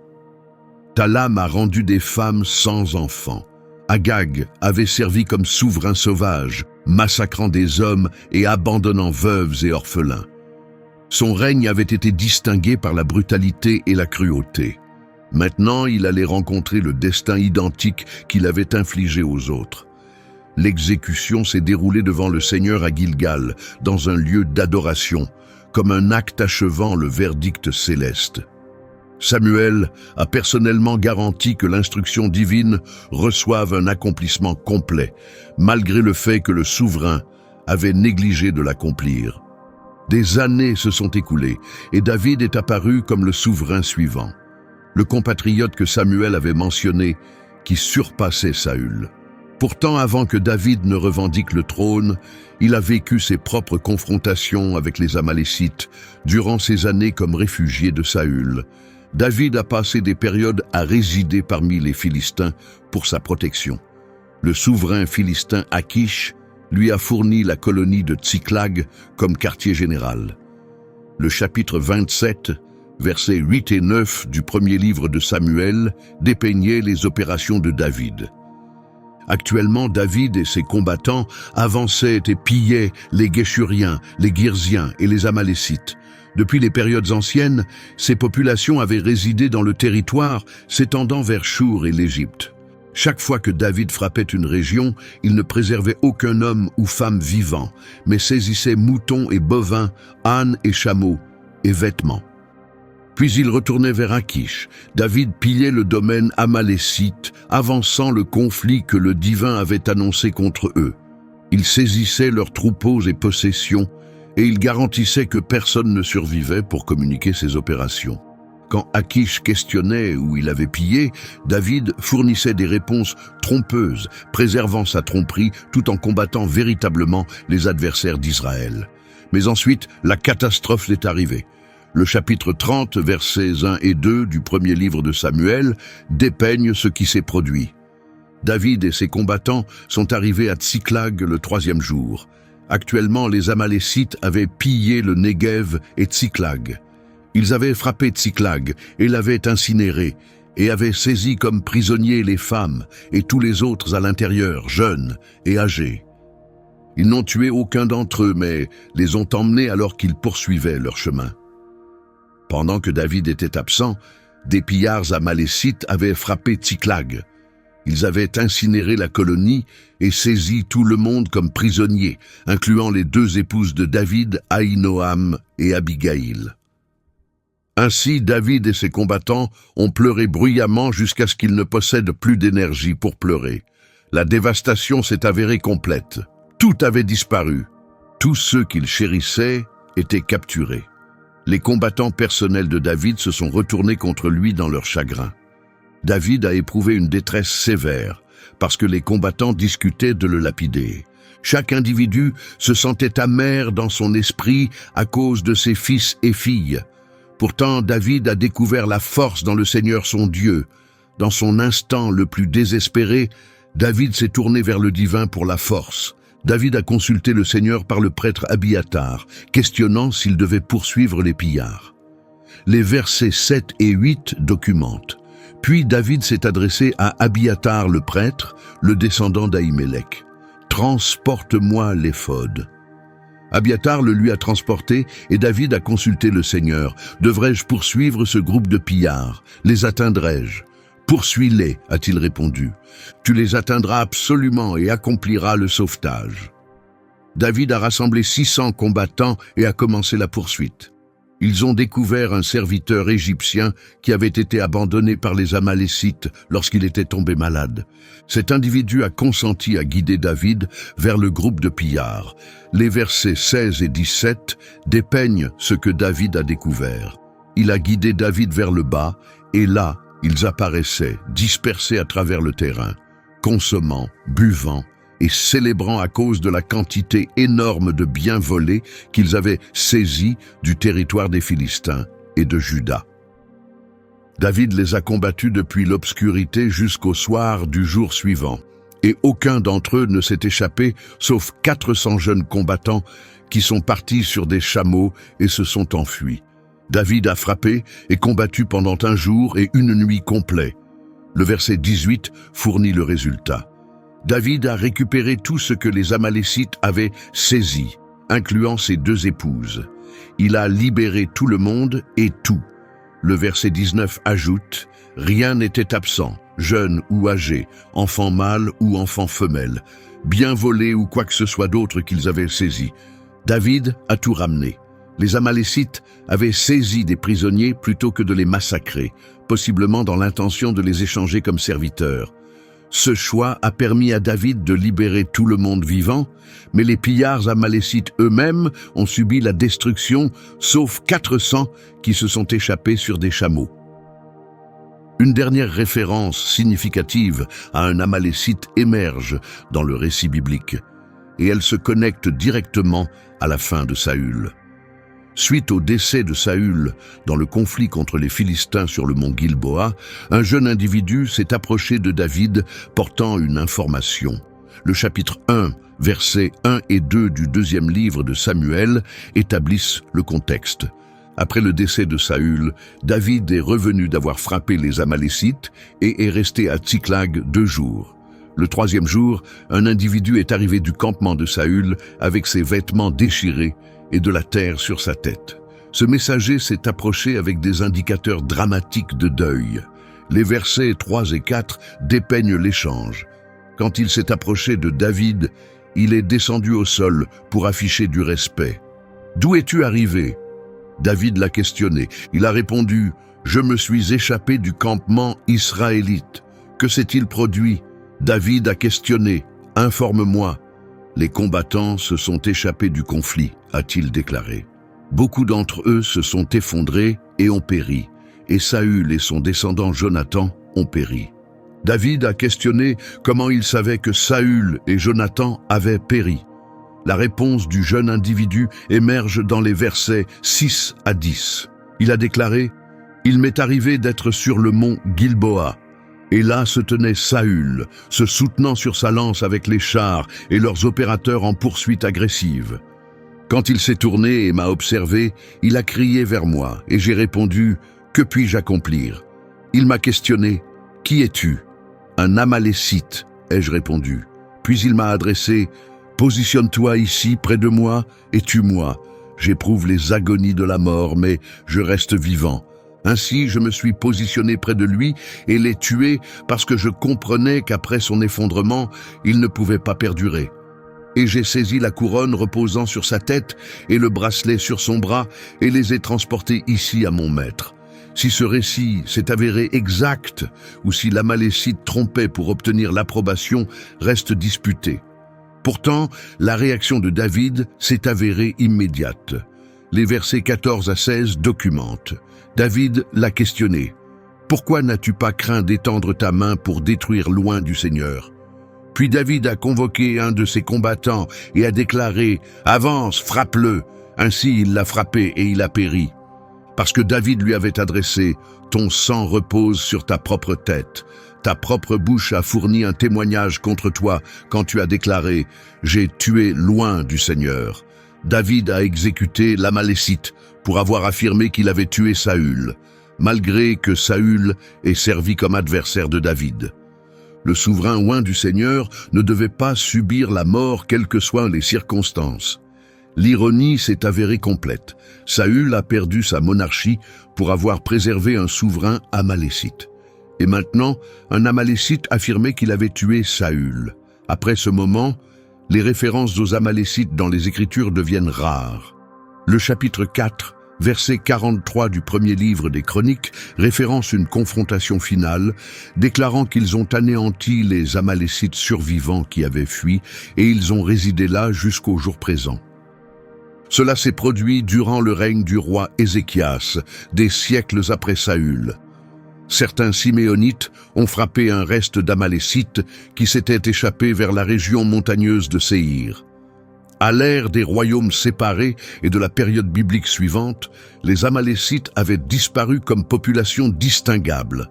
Ta lame a rendu des femmes sans enfants. Agag avait servi comme souverain sauvage, massacrant des hommes et abandonnant veuves et orphelins. Son règne avait été distingué par la brutalité et la cruauté. Maintenant, il allait rencontrer le destin identique qu'il avait infligé aux autres. L'exécution s'est déroulée devant le Seigneur à Gilgal, dans un lieu d'adoration, comme un acte achevant le verdict céleste. Samuel a personnellement garanti que l'instruction divine reçoive un accomplissement complet, malgré le fait que le souverain avait négligé de l'accomplir. Des années se sont écoulées et David est apparu comme le souverain suivant, le compatriote que Samuel avait mentionné, qui surpassait Saül. Pourtant, avant que David ne revendique le trône, il a vécu ses propres confrontations avec les Amalécites durant ses années comme réfugié de Saül. David a passé des périodes à résider parmi les Philistins pour sa protection. Le souverain philistin Achish lui a fourni la colonie de Tsiklag comme quartier général. Le chapitre 27, versets 8 et 9 du premier livre de Samuel dépeignait les opérations de David. Actuellement, David et ses combattants avançaient et pillaient les Guéshuriens, les Girziens et les Amalécites. Depuis les périodes anciennes, ces populations avaient résidé dans le territoire s'étendant vers Chour et l'Égypte. Chaque fois que David frappait une région, il ne préservait aucun homme ou femme vivant, mais saisissait moutons et bovins, ânes et chameaux, et vêtements. Puis il retournait vers Achish. David pillait le domaine amalécite, avançant le conflit que le divin avait annoncé contre eux. Il saisissait leurs troupeaux et possessions, et il garantissait que personne ne survivait pour communiquer ses opérations. Quand Achish questionnait où il avait pillé, David fournissait des réponses trompeuses, préservant sa tromperie tout en combattant véritablement les adversaires d'Israël. Mais ensuite, la catastrophe est arrivée. Le chapitre 30, versets 1 et 2 du premier livre de Samuel dépeigne ce qui s'est produit. David et ses combattants sont arrivés à Tsiklag le 3e jour. Actuellement, les Amalécites avaient pillé le Negev et Tsiklag. Ils avaient frappé Tsiklag et l'avaient incinéré, et avaient saisi comme prisonniers les femmes et tous les autres à l'intérieur, jeunes et âgés. Ils n'ont tué aucun d'entre eux, mais les ont emmenés alors qu'ils poursuivaient leur chemin. Pendant que David était absent, des pillards amalécites avaient frappé Tsiklag. Ils avaient incinéré la colonie et saisi tout le monde comme prisonniers, incluant les 2 épouses de David, Ahinoam et Abigail. Ainsi, David et ses combattants ont pleuré bruyamment jusqu'à ce qu'ils ne possèdent plus d'énergie pour pleurer. La dévastation s'est avérée complète. Tout avait disparu. Tous ceux qu'ils chérissaient étaient capturés. Les combattants personnels de David se sont retournés contre lui dans leur chagrin. David a éprouvé une détresse sévère parce que les combattants discutaient de le lapider. Chaque individu se sentait amer dans son esprit à cause de ses fils et filles. Pourtant, David a découvert la force dans le Seigneur son Dieu. Dans son instant le plus désespéré, David s'est tourné vers le divin pour la force. David a consulté le Seigneur par le prêtre Abiatar, questionnant s'il devait poursuivre les pillards. Les versets 7 et 8 documentent. Puis David s'est adressé à Abiatar le prêtre, le descendant d'Ahimelech. « Transporte-moi l'éphod. » Abiatar le lui a transporté et David a consulté le Seigneur. « Devrais-je poursuivre ce groupe de pillards? Les atteindrai-je » ? « Poursuis-les, a-t-il répondu. Tu les atteindras absolument et accompliras le sauvetage. » David a rassemblé 600 combattants et a commencé la poursuite. Ils ont découvert un serviteur égyptien qui avait été abandonné par les Amalécites lorsqu'il était tombé malade. Cet individu a consenti à guider David vers le groupe de pillards. Les versets 16 et 17 dépeignent ce que David a découvert. Il a guidé David vers le bas et là, ils apparaissaient, dispersés à travers le terrain, consommant, buvant, et célébrant à cause de la quantité énorme de biens volés qu'ils avaient saisis du territoire des Philistins et de Juda. David les a combattus depuis l'obscurité jusqu'au soir du jour suivant, et aucun d'entre eux ne s'est échappé, sauf 400 jeunes combattants qui sont partis sur des chameaux et se sont enfuis. David a frappé et combattu pendant un jour et une nuit complets. Le verset 18 fournit le résultat. David a récupéré tout ce que les Amalécites avaient saisi, incluant ses 2 épouses. Il a libéré tout le monde et tout. Le verset 19 ajoute « Rien n'était absent, jeune ou âgé, enfant mâle ou enfant femelle, bien volé ou quoi que ce soit d'autre qu'ils avaient saisi. » David a tout ramené. Les Amalécites avaient saisi des prisonniers plutôt que de les massacrer, possiblement dans l'intention de les échanger comme serviteurs. Ce choix a permis à David de libérer tout le monde vivant, mais les pillards amalécites eux-mêmes ont subi la destruction, sauf 400 qui se sont échappés sur des chameaux. Une dernière référence significative à un amalécite émerge dans le récit biblique, et elle se connecte directement à la fin de Saül. Suite au décès de Saül dans le conflit contre les Philistins sur le mont Gilboa, un jeune individu s'est approché de David portant une information. Le chapitre 1, versets 1 et 2 du 2e livre de Samuel établissent le contexte. Après le décès de Saül, David est revenu d'avoir frappé les Amalécites et est resté à Tsiklag 2 jours. Le 3e jour, un individu est arrivé du campement de Saül avec ses vêtements déchirés et de la terre sur sa tête. Ce messager s'est approché avec des indicateurs dramatiques de deuil. Les versets 3 et 4 dépeignent l'échange. Quand il s'est approché de David, il est descendu au sol pour afficher du respect. « D'où es-tu arrivé ?» David l'a questionné. Il a répondu « Je me suis échappé du campement israélite. Que s'est-il produit ?» David a questionné « Informe-moi. » Les combattants se sont échappés du conflit, a-t-il déclaré. Beaucoup d'entre eux se sont effondrés et ont péri, et Saül et son descendant Jonathan ont péri. David a questionné comment il savait que Saül et Jonathan avaient péri. La réponse du jeune individu émerge dans les versets 6 à 10. Il a déclaré « Il m'est arrivé d'être sur le mont Gilboa. Et là se tenait Saül, se soutenant sur sa lance avec les chars et leurs opérateurs en poursuite agressive. Quand il s'est tourné et m'a observé, il a crié vers moi, et j'ai répondu « Que puis-je accomplir ?» Il m'a questionné « Qui es-tu » ?« Un Amalécite, ai-je répondu. Puis il m'a adressé « Positionne-toi ici, près de moi, et tue-moi. J'éprouve les agonies de la mort, mais je reste vivant. » Ainsi, je me suis positionné près de lui et l'ai tué parce que je comprenais qu'après son effondrement, il ne pouvait pas perdurer. Et j'ai saisi la couronne reposant sur sa tête et le bracelet sur son bras et les ai transportés ici à mon maître. Si ce récit s'est avéré exact ou si l'Amalécite trompait pour obtenir l'approbation reste disputé. Pourtant, la réaction de David s'est avérée immédiate. Les versets 14 à 16 documentent. David l'a questionné. « Pourquoi n'as-tu pas craint d'étendre ta main pour détruire loin du Seigneur ?» Puis David a convoqué un de ses combattants et a déclaré « Avance, frappe-le !» Ainsi il l'a frappé et il a péri. Parce que David lui avait adressé « Ton sang repose sur ta propre tête. Ta propre bouche a fourni un témoignage contre toi quand tu as déclaré « J'ai tué loin du Seigneur ». David a exécuté l'Amalécite pour avoir affirmé qu'il avait tué Saül, malgré que Saül ait servi comme adversaire de David. Le souverain oint du Seigneur ne devait pas subir la mort quelles que soient les circonstances. L'ironie s'est avérée complète. Saül a perdu sa monarchie pour avoir préservé un souverain amalécite. Et maintenant, un Amalécite affirmait qu'il avait tué Saül. Après ce moment, les références aux Amalécites dans les Écritures deviennent rares. Le chapitre 4, verset 43 du premier livre des Chroniques, référence une confrontation finale, déclarant qu'ils ont anéanti les Amalécites survivants qui avaient fui, et ils ont résidé là jusqu'au jour présent. Cela s'est produit durant le règne du roi Ézéchias, des siècles après Saül. Certains Siméonites ont frappé un reste d'Amalécites qui s'était échappé vers la région montagneuse de Séhir. À l'ère des royaumes séparés et de la période biblique suivante, les Amalécites avaient disparu comme population distinguable.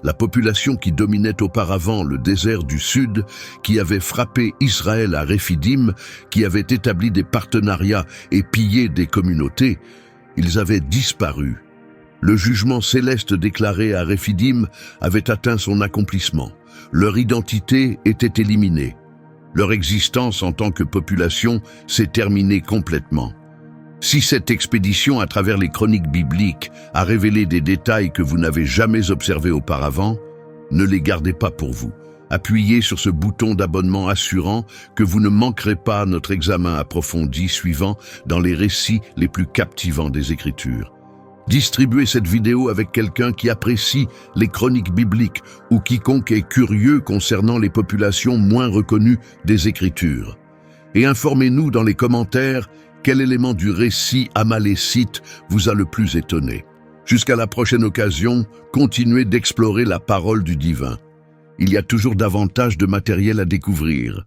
La population qui dominait auparavant le désert du Sud, qui avait frappé Israël à Réphidim, qui avait établi des partenariats et pillé des communautés, ils avaient disparu. Le jugement céleste déclaré à Réphidim avait atteint son accomplissement. Leur identité était éliminée. Leur existence en tant que population s'est terminée complètement. Si cette expédition à travers les chroniques bibliques a révélé des détails que vous n'avez jamais observés auparavant, ne les gardez pas pour vous. Appuyez sur ce bouton d'abonnement assurant que vous ne manquerez pas notre examen approfondi suivant dans les récits les plus captivants des Écritures. Distribuez cette vidéo avec quelqu'un qui apprécie les chroniques bibliques ou quiconque est curieux concernant les populations moins reconnues des Écritures. Et informez-nous dans les commentaires quel élément du récit amalécite vous a le plus étonné. Jusqu'à la prochaine occasion, continuez d'explorer la parole du divin. Il y a toujours davantage de matériel à découvrir.